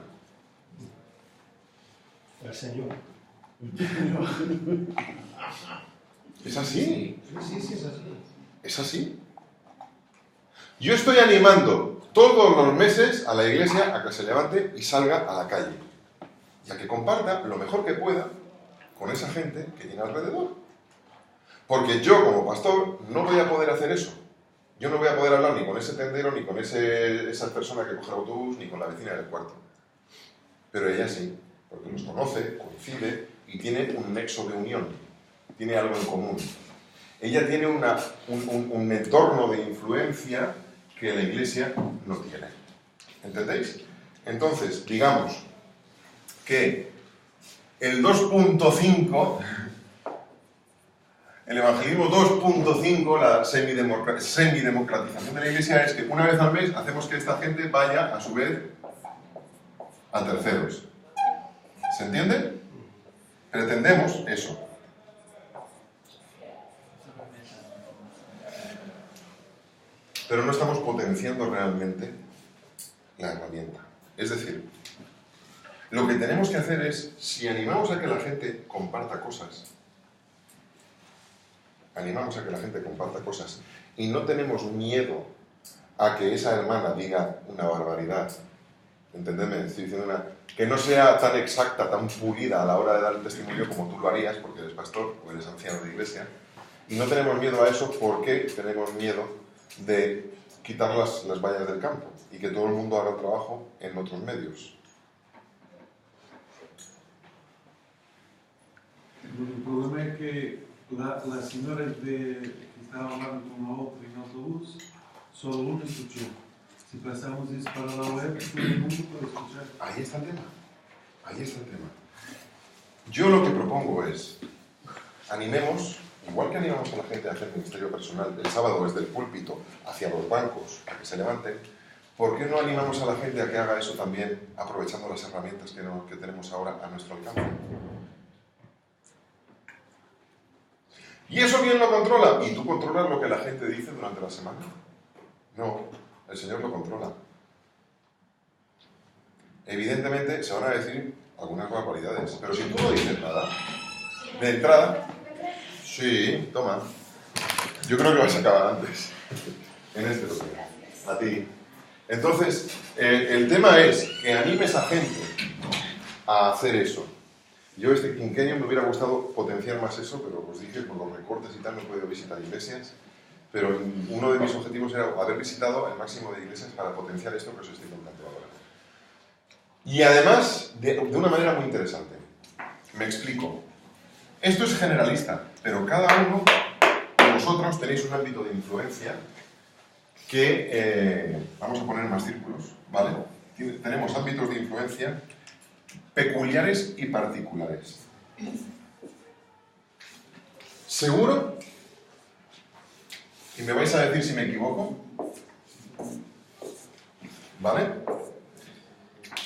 El Señor. ¿Es así? Sí, es así. ¿Es así? Yo estoy animando todos los meses a la iglesia a que se levante y salga a la calle y a que comparta lo mejor que pueda con esa gente que tiene alrededor. Porque yo, como pastor, no voy a poder hacer eso. Yo no voy a poder hablar ni con ese tendero, ni con esa persona que coge el autobús, ni con la vecina del cuarto. Pero ella sí, porque nos conoce, coincide y tiene un nexo de unión, tiene algo en común. Ella tiene un entorno de influencia que la iglesia no tiene. ¿Entendéis? Entonces, digamos que el 2.5, el evangelismo 2.5, la semidemocratización de la iglesia es que una vez al mes hacemos que esta gente vaya a su vez a terceros. ¿Se entiende? Pretendemos eso. Pero no estamos potenciando realmente la herramienta. Es decir, lo que tenemos que hacer es, si animamos a que la gente comparta cosas, y no tenemos miedo a que esa hermana diga una barbaridad, entendedme, estoy diciendo que no sea tan exacta, tan pulida a la hora de dar el testimonio como tú lo harías, porque eres pastor o eres anciano de iglesia, y no tenemos miedo a eso porque tenemos miedo de quitar las vallas del campo y que todo el mundo haga el trabajo en otros medios. El problema es que la señora que estaba hablando con la otra en el autobús, solo uno escuchó. Si pasamos eso para la web, todo el mundo puede escuchar. Ahí está el tema. Yo lo que propongo es, animemos, igual que animamos a la gente a hacer ministerio personal el sábado desde el púlpito hacia los bancos, a que se levanten, ¿por qué no animamos a la gente a que haga eso también aprovechando las herramientas que tenemos ahora a nuestro alcance? ¿Y eso quién lo controla? ¿Y tú controlas lo que la gente dice durante la semana? No, el Señor lo controla. Evidentemente se van a decir algunas barbaridades, pero si tú no dices nada, de entrada, sí, toma, yo creo que vas a acabar antes, en este toque, a ti. Entonces, el tema es que animes a gente a hacer eso. Yo este quinquenio me hubiera gustado potenciar más eso, pero os dije, con los recortes y tal no he podido visitar iglesias, pero uno de mis objetivos era haber visitado el máximo de iglesias para potenciar esto que os estoy contando ahora. Y además, de una manera muy interesante. Me explico. Esto es generalista, pero cada uno de vosotros tenéis un ámbito de influencia que, vamos a poner más círculos, ¿vale? Tenemos ámbitos de influencia peculiares y particulares. ¿Seguro? Y me vais a decir si me equivoco, ¿vale?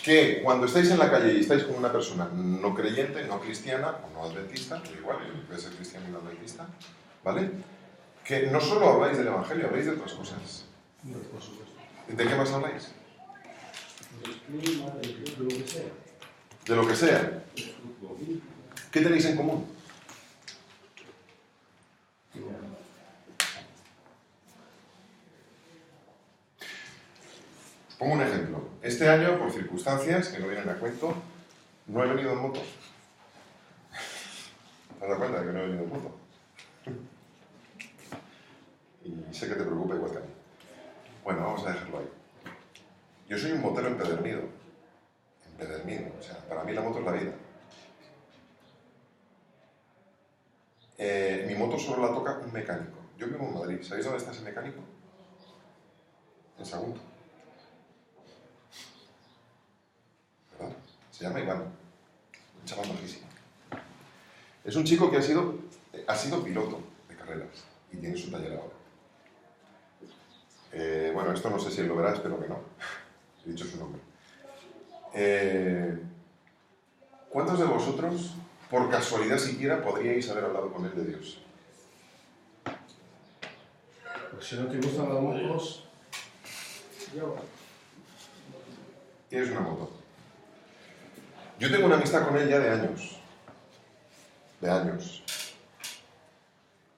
Que cuando estáis en la calle y estáis con una persona no creyente, no cristiana o no adventista, pero igual, puede ser cristiano y no adventista, ¿vale? Que no solo habláis del Evangelio, habláis de otras cosas. Por supuesto. ¿De qué más habláis? Del clima, de lo que sea. De lo que sea. ¿Qué tenéis en común? Pongo un ejemplo. Este año, por circunstancias que no vienen a cuento, no he venido en moto. ¿Te has dado cuenta de que no he venido en moto? Y sé que te preocupa igual que a mí. Bueno, vamos a dejarlo ahí. Yo soy un motero empedernido. Empedernido. O sea, para mí la moto es la vida. Mi moto solo la toca un mecánico. Yo vivo en Madrid. ¿Sabéis dónde está ese mecánico? En Sagunto. ¿Verdad? Se llama Iván. Un chaval majísimo. Es un chico que ha sido piloto de carreras y tiene su taller ahora. Bueno, esto no sé si lo verá, espero que no. He dicho su nombre. ¿Cuántos de vosotros, por casualidad siquiera, podríais haber hablado con él de Dios? Pues si no te gustan las motos, Tienes una moto. Yo tengo una amistad con él ya de años. De años.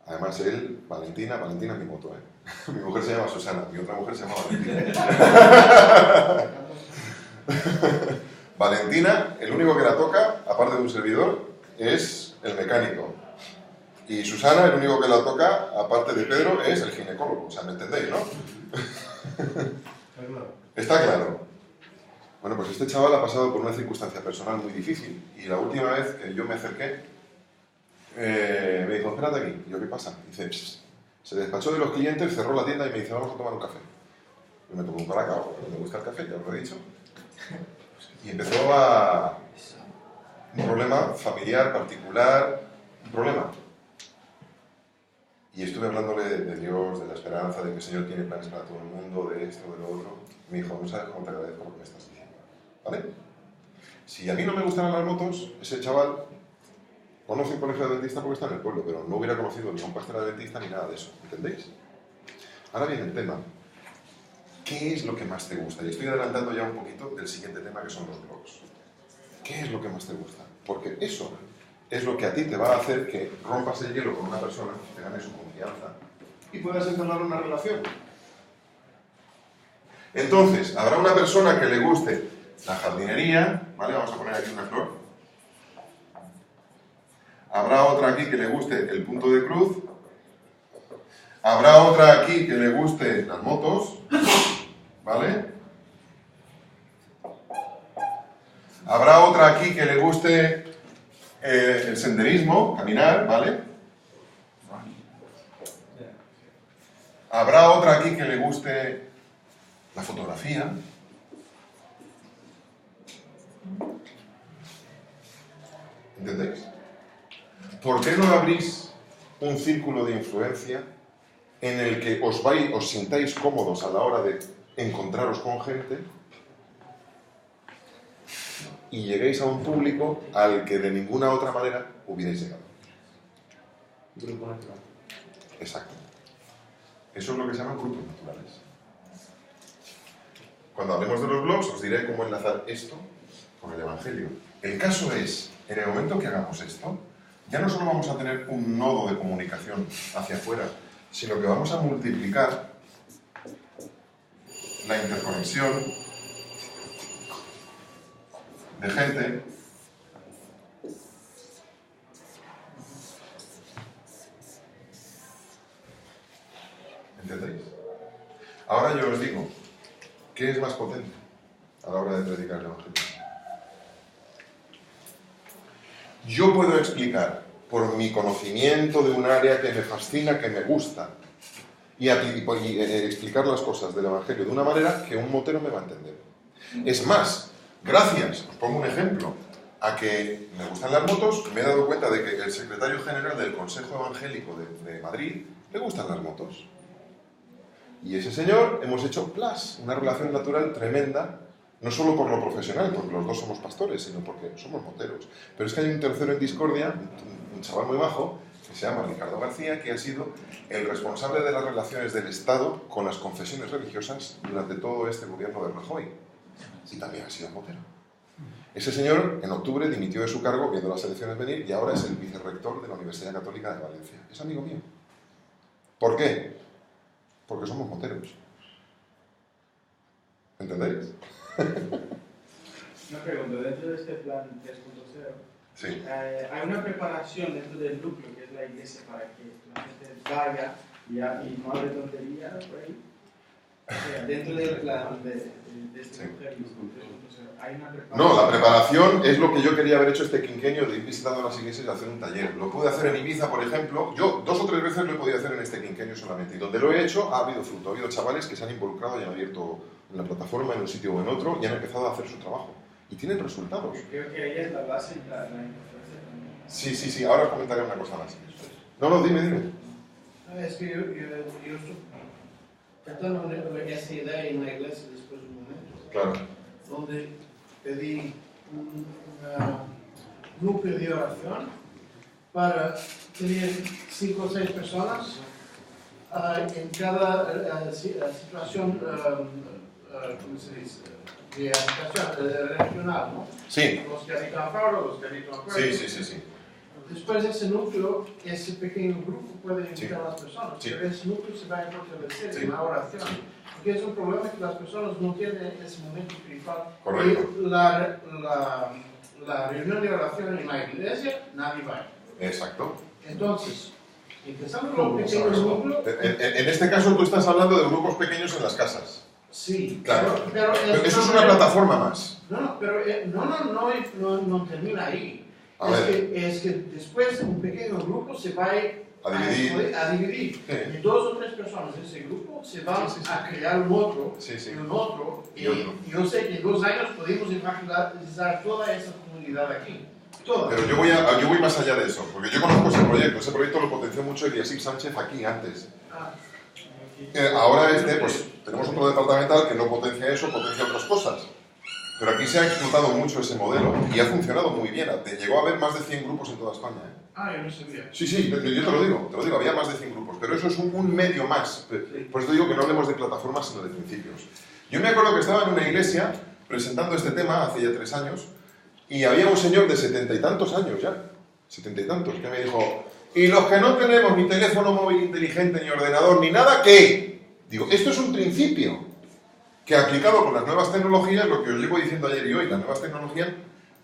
Además, él, Valentina es mi moto, ¿eh? Mi mujer se llama Susana, mi otra mujer se llama Valentina. Valentina, el único que la toca, aparte de un servidor, es el mecánico. Y Susana, el único que la toca, aparte de Pedro, es el ginecólogo. O sea, ¿me entendéis, no? Está claro. Bueno, pues este chaval ha pasado por una circunstancia personal muy difícil y la última vez que yo me acerqué, me dijo, espérate aquí. Y yo, ¿qué pasa? Dice, pss. Se despachó de los clientes, cerró la tienda y me dice, vamos a tomar un café. Yo me tomé un colacao, porque me gusta el café, ya os lo he dicho. Y empezó a... un problema familiar, particular, un problema. Y estuve hablándole de Dios, de la esperanza, de que el Señor tiene planes para todo el mundo, de esto, de lo otro. Y me dijo, no sabes cómo te agradezco lo que me estás diciendo. ¿Vale? Si a mí no me gustaran las motos, ese chaval conoce un colegio de dentista porque está en el pueblo, pero no hubiera conocido ni a un pastor de dentista ni nada de eso. ¿Entendéis? Ahora viene el tema. ¿Qué es lo que más te gusta? Y estoy adelantando ya un poquito del siguiente tema, que son los blogs. ¿Qué es lo que más te gusta? Porque eso es lo que a ti te va a hacer que rompas el hielo con una persona, te gane su confianza y puedas entablar una relación. Entonces, habrá una persona que le guste la jardinería, ¿vale? Vamos a poner aquí una flor. Habrá otra aquí que le guste el punto de cruz. Habrá otra aquí que le guste las motos, ¿vale? Habrá otra aquí que le guste el senderismo, caminar, ¿vale? Habrá otra aquí que le guste la fotografía. ¿Entendéis? ¿Por qué no abrís un círculo de influencia en el que os sintáis cómodos a la hora de encontraros con gente y lleguéis a un público al que de ninguna otra manera hubierais llegado? Grupo natural. Exacto. Eso es lo que se llaman grupos naturales. Cuando hablemos de los blogs os diré cómo enlazar esto con el Evangelio. El caso es, en el momento que hagamos esto, ya no solo vamos a tener un nodo de comunicación hacia afuera, sino que vamos a multiplicar la interconexión de gente ¿entendéis? Ahora yo os digo, ¿qué es más potente a la hora de predicar el Evangelio? Yo puedo explicar por mi conocimiento de un área que me fascina, que me gusta, y explicar las cosas del Evangelio de una manera que un motero me va a entender. Es más, gracias, os pongo un ejemplo, a que me gustan las motos, me he dado cuenta de que el secretario general del Consejo Evangélico de Madrid le gustan las motos. Y ese señor hemos hecho una relación natural tremenda, no solo por lo profesional, porque los dos somos pastores, sino porque somos moteros. Pero es que hay un tercero en discordia, un chaval muy bajo, que se llama Ricardo García, que ha sido el responsable de las relaciones del Estado con las confesiones religiosas durante todo este gobierno de Rajoy. Y también ha sido motero. Ese señor, en octubre, dimitió de su cargo viendo las elecciones venir y ahora es el vicerrector de la Universidad Católica de Valencia. Es amigo mío. ¿Por qué? Porque somos moteros. ¿Entendéis? Una pregunta, dentro de este plan 3.0, Sí. hay una preparación dentro del núcleo, que es la iglesia, para que la gente vaya y no hable tonterías por ahí. O sea, dentro del plan de este evangelismo 3.0, hay una preparación. No, la preparación es lo que yo quería haber hecho este quinquenio, de ir visitando las iglesias y hacer un taller. Lo pude hacer en Ibiza, por ejemplo. Yo 2 o 3 veces lo he podido hacer en este quinquenio solamente. Y donde lo he hecho ha habido fruto. Ha habido chavales que se han involucrado y han abierto en la plataforma, en un sitio o en otro, y han empezado a hacer su trabajo. Y tienen resultados. Creo que ella es la base y la importancia también. Sí. Ahora os comentaré una cosa más. No, dime. Es que yo estoy tratando de ver esa idea en la iglesia después de un momento. Claro. Donde pedí un grupo de oración para tener 5 o 6 personas en cada situación, ¿cómo se dice? De habitación regional, ¿no? Sí. Los que habitan afuera, los que habitan afuera. Sí. Después de ese núcleo, ese pequeño grupo puede invitar a las personas, Sí. pero ese núcleo se va a fortalecer Sí. en la oración. Porque es un problema que las personas no tienen ese momento espiritual. Correcto. Y la reunión de oración en la iglesia, nadie va. Exacto. Entonces, empezando con un pequeño núcleo, En este caso tú estás hablando de grupos pequeños en las casas. sí. Claro. Pero Eso es una plataforma más. No, pero no termina ahí. A ver. Es que después un pequeño grupo se va a dividir. Sí. Y 2 o 3 personas de ese grupo se van Sí. a crear un otro, Sí. y un otro. Y otro. Y yo sé que en 2 años podemos evangelizar toda esa comunidad aquí. Toda. Pero yo voy más allá de eso, porque yo conozco ese proyecto. Ese proyecto lo potenció mucho Eliasib Sánchez aquí antes. Ah, Ahora pues tenemos otro departamental que no potencia eso, potencia otras cosas. Pero aquí se ha explotado mucho ese modelo y ha funcionado muy bien. Llegó a haber más de 100 grupos en toda España. yo no sabía. Sí, yo te lo digo, había más de 100 grupos, pero eso es un medio más. Por eso digo que no hablemos de plataformas, sino de principios. Yo me acuerdo que estaba en una iglesia presentando este tema hace ya 3 años y había un señor de 70 y tantos años ya, 70 y tantos, que me dijo: ¿y los que no tenemos ni teléfono móvil inteligente, ni ordenador, ni nada, qué? Digo, esto es un principio que aplicado con las nuevas tecnologías, lo que os llevo diciendo ayer y hoy, las nuevas tecnologías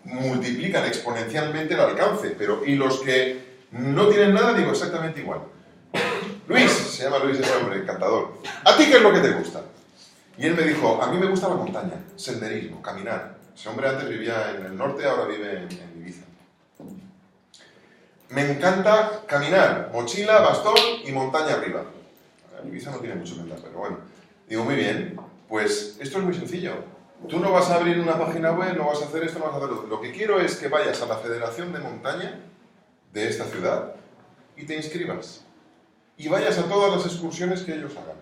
multiplican exponencialmente el alcance, pero y los que no tienen nada, digo exactamente igual. Luis, se llama Luis ese hombre, encantador. ¿A ti qué es lo que te gusta? Y él me dijo: a mí me gusta la montaña, senderismo, caminar. Ese hombre antes vivía en el norte, ahora vive en Ibiza. Me encanta caminar, mochila, bastón y montaña arriba. Ibiza no tiene mucho que andar, pero bueno. Digo, muy bien, pues esto es muy sencillo. Tú no vas a abrir una página web, no vas a hacer esto, no vas a hacer lo que quiero es que vayas a la Federación de Montaña de esta ciudad y te inscribas. Y vayas a todas las excursiones que ellos hagan.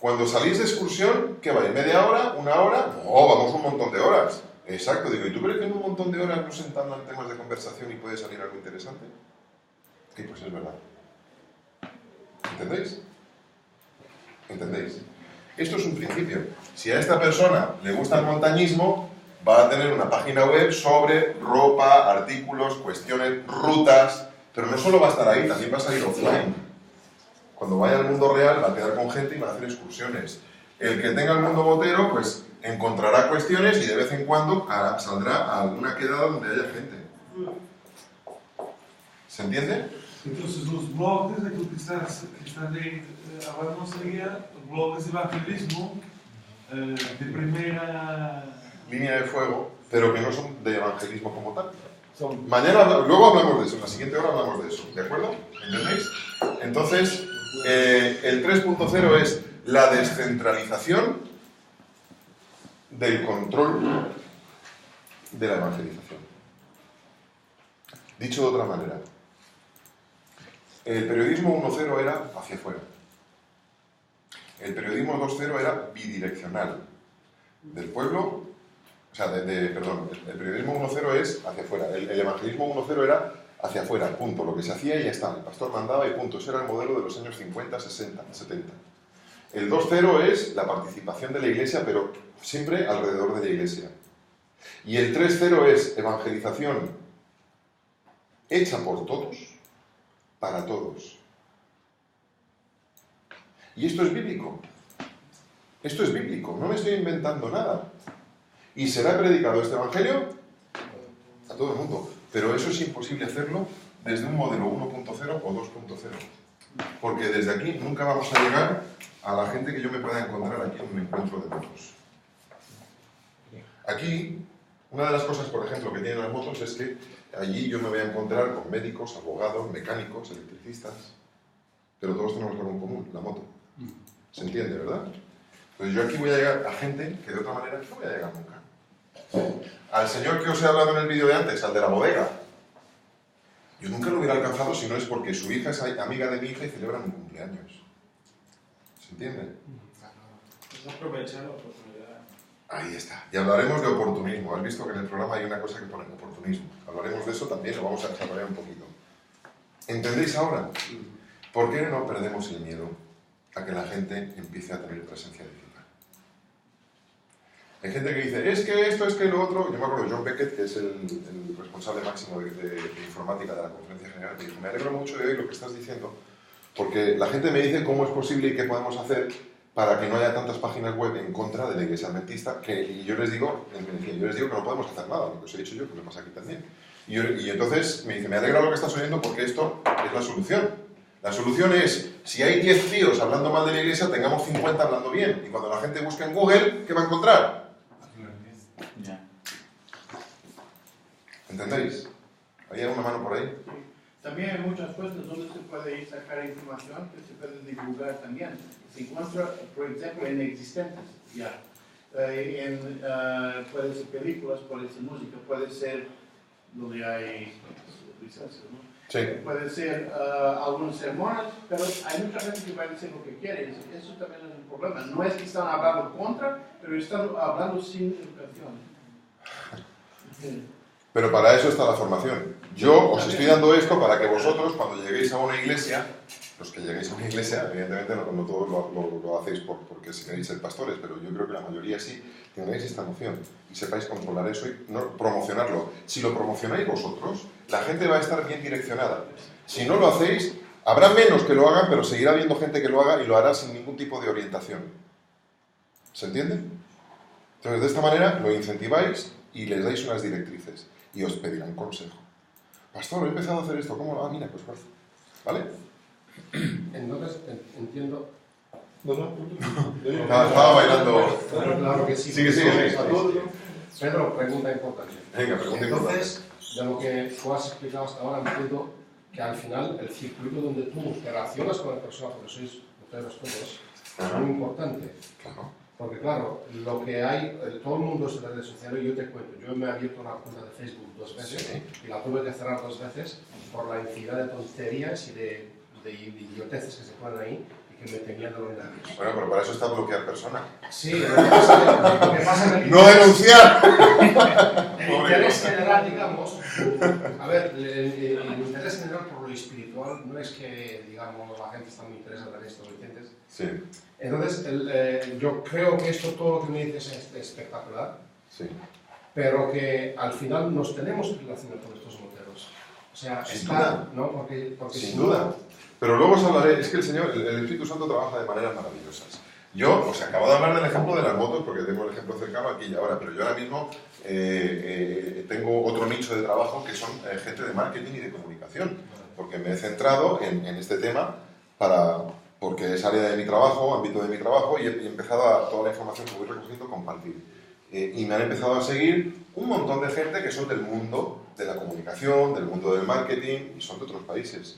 Cuando salís de excursión, ¿qué vais? ¿Media hora? ¿1 hora? No, vamos un montón de horas. Exacto, digo, ¿y tú crees que en un montón de horas nos sentamos en temas de conversación y puede salir algo interesante? Sí, pues es verdad. ¿Entendéis? ¿Entendéis? Esto es un principio. Si a esta persona le gusta el montañismo, va a tener una página web sobre ropa, artículos, cuestiones, rutas, pero no solo va a estar ahí, también va a salir offline. Cuando vaya al mundo real va a quedar con gente y va a hacer excursiones. El que tenga el mundo botero, pues encontrará cuestiones y de vez en cuando saldrá a alguna quedada donde haya gente. ¿Se entiende? Entonces los blogs, aquilo que estás hablando sería blogs de evangelismo de primera línea de fuego, pero que no son de evangelismo como tal. Luego hablamos de eso, en la siguiente hora hablamos de eso, ¿de acuerdo? ¿Entendéis? Entonces, el 3.0 es la descentralización del control de la evangelización. Dicho de otra manera, el periodismo 1.0 era hacia afuera. El periodismo 2.0 era bidireccional. Del pueblo, o sea, perdón, el periodismo 1.0 es hacia afuera. El evangelismo 1.0 era hacia afuera, punto. Lo que se hacía y ya está. El pastor mandaba y punto. Ese era el modelo de los años 50, 60, 70. El 2.0 es la participación de la iglesia, pero siempre alrededor de la iglesia. Y el 3.0 es evangelización hecha por todos, para todos. Y esto es bíblico. Esto es bíblico, no me estoy inventando nada. Y será predicado este evangelio a todo el mundo. Pero eso es imposible hacerlo desde un modelo 1.0 o 2.0. Porque desde aquí nunca vamos a llegar a la gente que yo me pueda encontrar aquí en un encuentro de motos. Aquí, una de las cosas, por ejemplo, que tienen las motos es que allí yo me voy a encontrar con médicos, abogados, mecánicos, electricistas, pero todos tenemos algo en común, la moto. ¿Se entiende, verdad? Entonces yo aquí voy a llegar a gente que de otra manera no voy a llegar nunca. Al señor que os he hablado en el vídeo de antes, al de la bodega, yo nunca lo hubiera alcanzado si no es porque su hija es amiga de mi hija y celebran un cumpleaños. ¿Se entiende? Es aprovechar la oportunidad. Ahí está. Y hablaremos de oportunismo. Has visto que en el programa hay una cosa que pone oportunismo. Hablaremos de eso también, lo vamos a desarrollar un poquito. ¿Entendéis ahora? ¿Por qué no perdemos el miedo a que la gente empiece a tener presencia digital? Hay gente que dice, es que esto, es que lo otro. Yo me acuerdo de John Beckett, que es el responsable máximo de informática de la conferencia general, que dijo, me alegro mucho de oír lo que estás diciendo, porque la gente me dice cómo es posible y qué podemos hacer para que no haya tantas páginas web en contra de la Iglesia Adventista, y yo les digo que no podemos hacer nada, lo que os he dicho yo, que me pasa aquí también. Y entonces me dice, me alegra lo que estás oyendo porque esto es la solución. La solución es, si hay 10 tíos hablando mal de la Iglesia, tengamos 50 hablando bien. Y cuando la gente busque en Google, ¿qué va a encontrar? ¿Entendéis? ¿Hay una mano por ahí? También hay muchas fuentes donde se puede ir sacar información que se puede divulgar también. Se encuentra, por ejemplo, en existentes ya. Puede ser películas, puede ser música, puede ser donde hay licencias, ¿no? Sí. Puede ser algunos sermones, pero hay mucha gente que va a decir lo que quiere. Eso también es un problema. No es que están hablando contra, pero están hablando sin educación. Pero para eso está la formación. Yo os estoy dando esto para que vosotros, cuando lleguéis a una iglesia, los que lleguéis a una iglesia, evidentemente no todos lo hacéis porque si queréis ser pastores, pero yo creo que la mayoría sí, tengáis esta noción y sepáis controlar eso y no promocionarlo. Si lo promocionáis vosotros, la gente va a estar bien direccionada. Si no lo hacéis, habrá menos que lo hagan, pero seguirá habiendo gente que lo haga y lo hará sin ningún tipo de orientación. ¿Se entiende? Entonces, de esta manera lo incentiváis y les dais unas directrices y os pedirán consejo. Pastor, he empezado a hacer esto, ¿cómo? Ah, mira, pues ¿vale? Entonces, entiendo. Estaba bailando. Claro que sí. Sigue. Pedro, pregunta importante. Venga, pregunta importante. Entonces, de lo que tú has explicado hasta ahora, entiendo que al final el circuito donde tú te relacionas con la persona, porque sois ustedes todos, es muy importante. Claro. Porque claro, lo que hay, todo el mundo es en redes sociales, y yo te cuento, yo me he abierto una cuenta de Facebook 2 veces, Sí. y la tuve que cerrar 2 veces por la infinidad de tonterías y de idioteces que se ponen ahí y que me tenían de los nervios. Bueno, pero para eso está bloquear persona. Sí, lo que pasa ¡No denunciar! el interés general, digamos, a ver, el interés general por lo espiritual no es que, digamos, la gente está muy interesada en esto, ¿me entiendes? Sí, Entonces, yo creo que esto, todo lo que me dices es espectacular, sí. pero que al final nos tenemos que relacionar con estos moteros. O sea, Sin está, duda. ¿no? Porque Sin duda. Pero luego os hablaré, es que el Espíritu Santo trabaja de maneras maravillosas. Yo os acabo de hablar del ejemplo de las motos porque tengo el ejemplo cercano aquí y ahora, pero yo ahora mismo tengo otro nicho de trabajo que son gente de marketing y de comunicación, porque me he centrado en este tema porque es área de mi trabajo, ámbito de mi trabajo, y he empezado a toda la información que voy recogiendo compartir. Y me han empezado a seguir un montón de gente que son del mundo de la comunicación, del mundo del marketing, y son de otros países.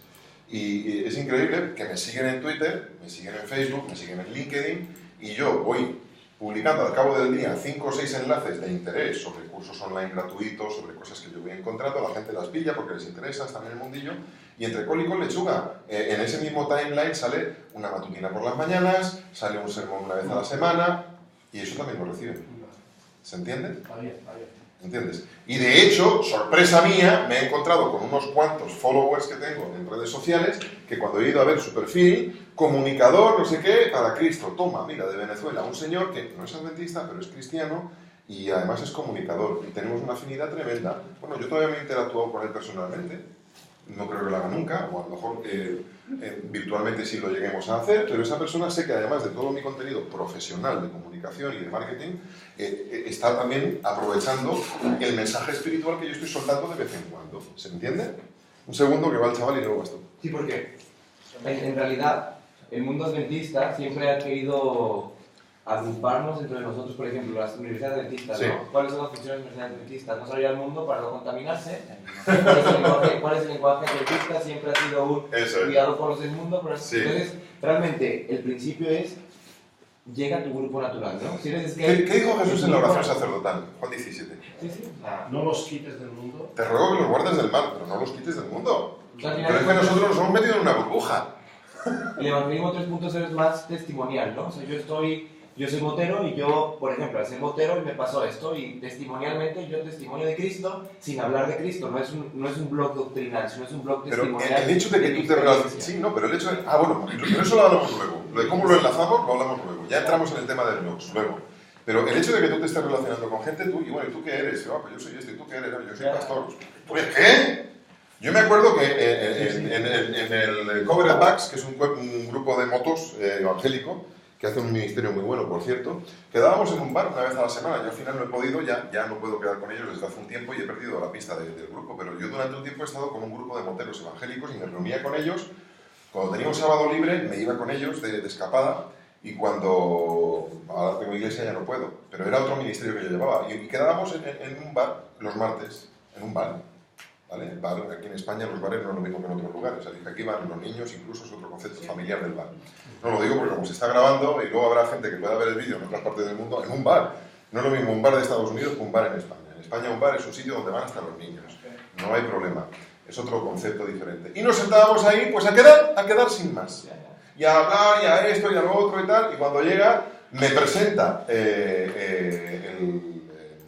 Y es increíble que me siguen en Twitter, me siguen en Facebook, me siguen en LinkedIn, y yo voy publicando al cabo del día 5 o 6 enlaces de interés sobre cursos online gratuitos, sobre cosas que yo voy encontrando, la gente las pilla porque les interesa, están en el mundillo, y entre col y con lechuga, en ese mismo timeline sale una matutina por las mañanas, sale un sermón una vez a la semana, y eso también lo reciben. ¿Se entiende? Está bien, está bien. ¿Entiendes? Y de hecho, sorpresa mía, me he encontrado con unos cuantos followers que tengo en redes sociales que cuando he ido a ver su perfil, comunicador, no sé qué, para Cristo, toma, mira, de Venezuela, un señor que no es adventista, pero es cristiano y además es comunicador y tenemos una afinidad tremenda. Bueno, yo todavía me he interactuado con él personalmente, no creo que lo haga nunca, o a lo mejor virtualmente sí lo lleguemos a hacer, pero esa persona sé que además de todo mi contenido profesional de comunicación y de marketing, está también aprovechando el mensaje espiritual que yo estoy soltando de vez en cuando. ¿Se entiende? Un segundo que va el chaval y luego vas tú. Sí, porque en realidad el mundo adventista siempre ha querido agruparnos entre nosotros, por ejemplo, las universidades adventistas, Sí. ¿no? ¿Cuáles son las funciones de las universidades adventistas? No salir al mundo para no contaminarse. ¿Cuál es el lenguaje adventista? Siempre ha sido un Eso es. cuidado por los del mundo. Pero Sí. entonces, realmente, el principio es, llega a tu grupo natural, ¿no? Si eres ¿Qué gay, dijo Jesús en la oración grupo- sacerdotal? Juan 17. Sí, sí. No los quites del mundo. Te ruego que los guardes del mal, pero no los quites del mundo. O sea, al final Pero es que nosotros nos hemos metido en una burbuja. El evangelismo 3.0 es más testimonial, ¿no? O sea, yo soy motero y yo, por ejemplo, al ser motero y me pasó esto y testimonialmente yo testimonio de Cristo sin hablar de Cristo. No es un blog doctrinal, sino es un blog Pero testimonial. el hecho de que tú te relaciones... Sí, no, pero el hecho de... Ah, bueno, pero eso lo hablamos luego. Lo de cómo lo enlazamos, lo hablamos luego. Ya entramos en el tema del blogs, luego. Pero el hecho de que tú te estés relacionando con gente, tú, y bueno, ¿y tú qué eres? Ah, pues yo soy este, ¿y tú qué eres? Yo soy pastor. Pues, ¿qué? Yo me acuerdo que en el Covered Backs, que es un grupo de motos evangélico, que hace un ministerio muy bueno, por cierto, quedábamos en un bar una vez a la semana. Yo al final no he podido, ya no puedo quedar con ellos desde hace un tiempo y he perdido la pista del grupo, pero yo durante un tiempo he estado con un grupo de moteros evangélicos y me reunía con ellos. Cuando tenía un sábado libre, me iba con ellos de escapada, y cuando ahora tengo iglesia ya no puedo, pero era otro ministerio que yo llevaba. Y quedábamos en un bar los martes, en un bar. ¿Vale? El bar, aquí en España los bares no es lo mismo que en otros lugares. O sea, aquí van los niños, incluso es otro concepto familiar del bar. No lo digo porque como se está grabando y luego habrá gente que pueda ver el vídeo en otras partes del mundo, en un bar. No es lo mismo un bar de Estados Unidos que un bar en España. En España un bar es un sitio donde van hasta los niños. No hay problema. Es otro concepto diferente. Y nos sentábamos ahí pues a quedar sin más. Y a hablar, y a esto, y a lo otro y tal. Y cuando llega, me presenta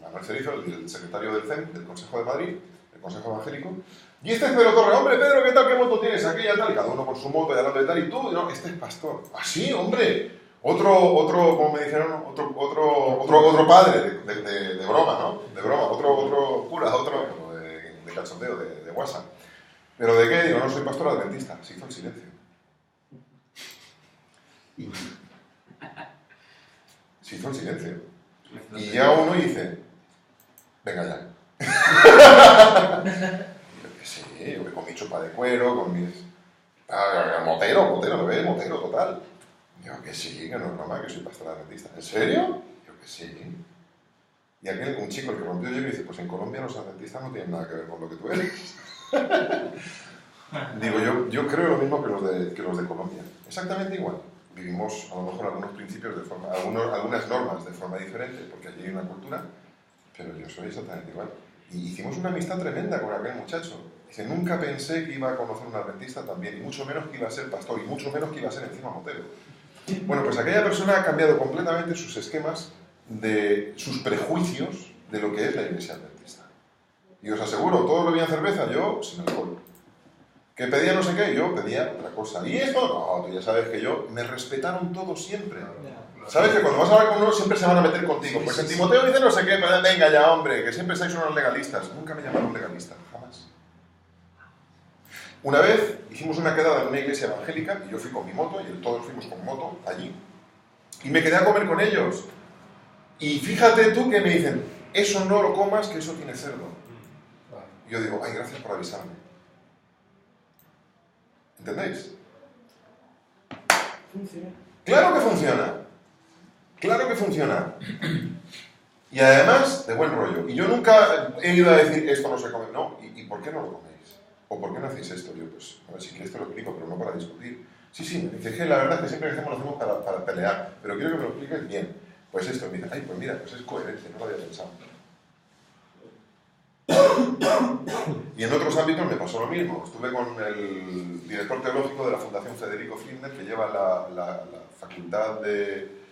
Manuel Cerizo, el secretario del CEM, del Consejo de Madrid, Consejo Evangélico, y este es Pedro Torre. Hombre, Pedro, ¿qué tal? ¿Qué moto tienes? Aquella tal, y cada uno con su moto y hablando de tal, y tú, no, este es pastor. Ah, sí, hombre, otro, como me dijeron, otro padre de broma, ¿no? De broma, otro cura, otro de cachondeo, de WhatsApp. ¿Pero de qué? Digo, no soy pastor adventista. Se hizo el silencio. Se hizo el silencio. Y llega uno y dice, venga ya. Yo qué sé, yo con mi chupa de cuero, con mis... Motero, ¿lo ves? Motero total. Digo que sí, que no es broma, que soy pastor adventista. ¿En serio? Yo que sí. Y aquel, un chico, el que rompió el hielo, dice, pues en Colombia los adventistas no tienen nada que ver con lo que tú eres. Digo, yo creo lo mismo que los de Colombia. Exactamente igual. Vivimos a lo mejor algunos principios de forma, algunas normas de forma diferente, porque allí hay una cultura, pero yo soy exactamente igual. Y hicimos una amistad tremenda con aquel muchacho. Dice, nunca pensé que iba a conocer un adventista también, y mucho menos que iba a ser pastor, y mucho menos que iba a ser encima motero. Bueno, pues aquella persona ha cambiado completamente sus esquemas, de sus prejuicios de lo que es la iglesia adventista. Y os aseguro, todos bebían cerveza, yo sin alcohol. Que pedía no sé qué, yo pedía otra cosa. ¿Y esto? No, tú ya sabes que yo... Me respetaron todos siempre. ¿Sabes que cuando vas a hablar con uno siempre se van a meter contigo? Pues en Timoteo dice no sé qué, pero venga ya, hombre, que siempre sois unos legalistas. Nunca me llamaron legalista, jamás. Una vez hicimos una quedada en una iglesia evangélica y yo fui con mi moto y todos fuimos con moto allí. Y me quedé a comer con ellos. Y fíjate tú que me dicen, eso no lo comas, que eso tiene cerdo. Y yo digo, ay, gracias por avisarme. ¿Entendéis? Funciona. ¡Claro que funciona! ¡Claro que funciona! Y además, de buen rollo. Y yo nunca he ido a decir, esto no se come. No, ¿y por qué no lo coméis? ¿O por qué no hacéis esto? Yo, pues, a ver, si quieres te lo explico, pero no para discutir. Sí, me dice que la verdad es que siempre que hacemos lo hacemos para pelear, pero quiero que me lo expliques bien. Pues esto, me dice, ay, pues mira, pues es coherente, no lo había pensado. Y en otros ámbitos me pasó lo mismo. Estuve con el director teológico de la Fundación Federico Flinder, que lleva la facultad de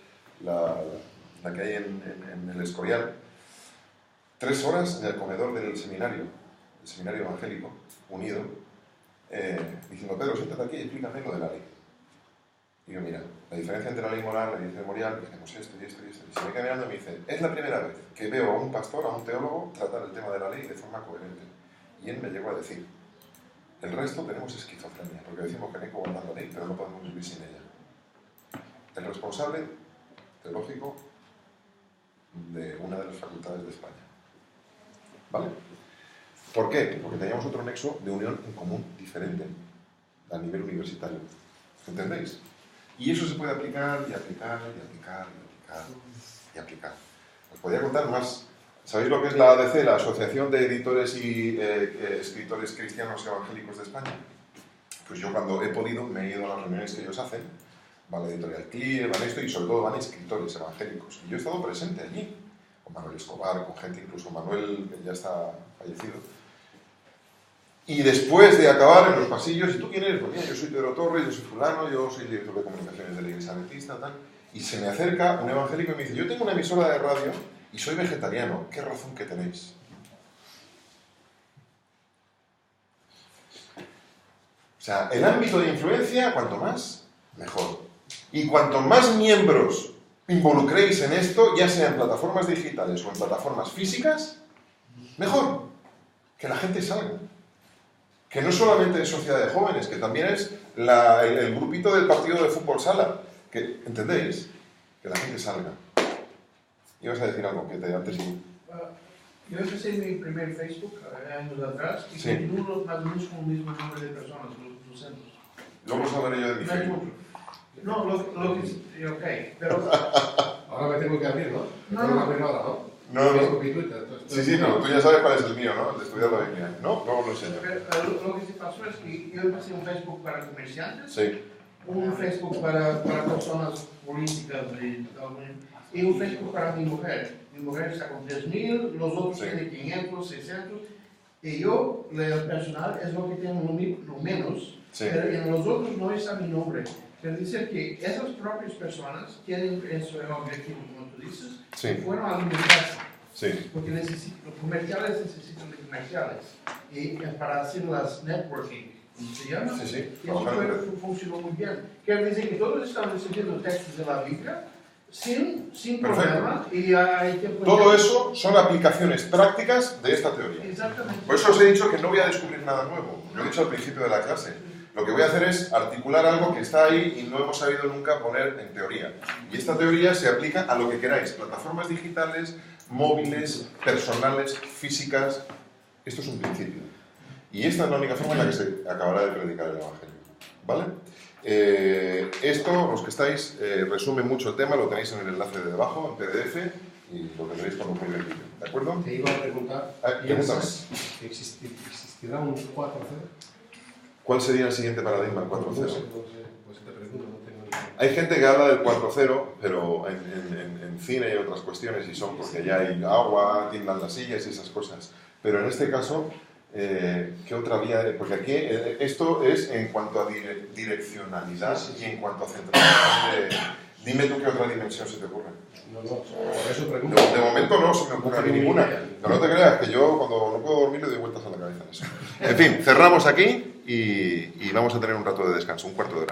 la que hay en el Escorial. 3 horas en el comedor del seminario evangélico, unido, diciendo, Pedro, siéntate aquí y explícame lo de la ley. Y yo, mira, la diferencia entre la ley moral y la ley ceremonial, hacemos esto y esto y esto. Y se me queda mirando y me dice, es la primera vez que veo a un pastor, a un teólogo, tratar el tema de la ley de forma coherente. Y él me llegó a decir, El resto tenemos esquizofrenia, porque decimos que no hay que guardar la ley, pero no podemos vivir sin ella. El responsable teológico de una de las facultades de España. ¿Vale? ¿Por qué? Porque teníamos otro nexo de unión en común diferente a nivel universitario. ¿Entendéis? Y eso se puede aplicar y aplicar y aplicar y aplicar y aplicar. Os podría contar más. ¿Sabéis lo que es la ADC, la Asociación de Editores y Escritores Cristianos Evangélicos de España? Pues yo cuando he podido me he ido a las reuniones que ellos hacen, va la editorial CLIE, van esto y sobre todo van escritores evangélicos. Y yo he estado presente allí, con Manuel Escobar, con gente, incluso Manuel, que ya está fallecido. Y después de acabar en los pasillos, ¿y tú quién eres? Pues mira, yo soy Pedro Torres, yo soy fulano, yo soy director de comunicaciones de la Iglesia Adventista, tal. Y se me acerca un evangélico y me dice, yo tengo una emisora de radio y soy vegetariano, ¿qué razón que tenéis? O sea, el ámbito de influencia, cuanto más, mejor. Y cuanto más miembros involucréis en esto, ya sea en plataformas digitales o en plataformas físicas, mejor. Que la gente salga. Que no solamente es sociedad de jóvenes, que también es el grupito del partido de fútbol sala. Que, ¿entendéis? Que la gente salga. Ibas a decir algo que te antes sí. Yo empecé mi primer Facebook años atrás y Sí. continúo más o menos con el mismo número de personas, los centros. Luego sabré yo de mi No hay Facebook. mucho. No, lo que sí, ok, pero... Ahora me tengo que abrir, ¿no? Me No, tengo que no. abrir ahora, ¿no? No, no. Facebook y Twitter. Sí, sí, no, tú ya sabes cuál es el mío, ¿no? El de estudiar la Biblia. ¿No? Luego lo enseño. Pero lo que se pasó es que yo empecé un Facebook para comerciantes, Sí. un Facebook para personas políticas y un Facebook para mi mujer. Mi mujer está con 3.000, los otros Sí. tienen 500, 600. Y yo, el personal, es lo que tengo lo menos, Sí. pero en los otros no está mi nombre. Quiere decir que esas propias personas tienen ese objetivo, como tú dices, Sí. fueron a alimentarse. Sí. Porque los comerciales necesitan de comerciales. Y para hacer las networking, ¿cómo se llama? Sí, sí. Y eso funcionó muy bien. Quiere decir que todos están recibiendo textos de la Biblia sin Perfecto. problema y hay tiempo. Todo eso son aplicaciones prácticas de esta teoría. Exactamente. Por eso os he dicho que no voy a descubrir nada nuevo. Lo he dicho al principio de la clase. Lo que voy a hacer es articular algo que está ahí y no hemos sabido nunca poner en teoría. Y esta teoría se aplica a lo que queráis. Plataformas digitales, móviles, personales, físicas. Esto es un principio. Y esta es la única forma en la que se acabará de predicar el Evangelio. ¿Vale? Esto, los que estáis, resume mucho el tema, lo tenéis en el enlace de debajo, en PDF, y lo tendréis cuando ponga el vídeo. ¿De acuerdo? Te iba a preguntar, Pregúntame. ¿piensas que existirá un 4C? ¿Cuál sería el siguiente paradigma, el 4.0? No sé, pues te pregunto, no tengo ni idea. Hay gente que habla del 4.0, pero en cine y otras cuestiones, y son porque ya hay agua, tiendan las sillas y esas cosas. Pero en este caso, ¿qué otra vía? Porque aquí esto es en cuanto a direccionalidad y en cuanto a centralización de... Dime tú qué otra dimensión se te ocurre. No, por eso pregunto. De momento no se me ocurre a mí ninguna. Pero no te creas que yo cuando no puedo dormir le doy vueltas a la cabeza en eso. En fin, cerramos aquí y vamos a tener un rato de descanso, un cuarto de hora.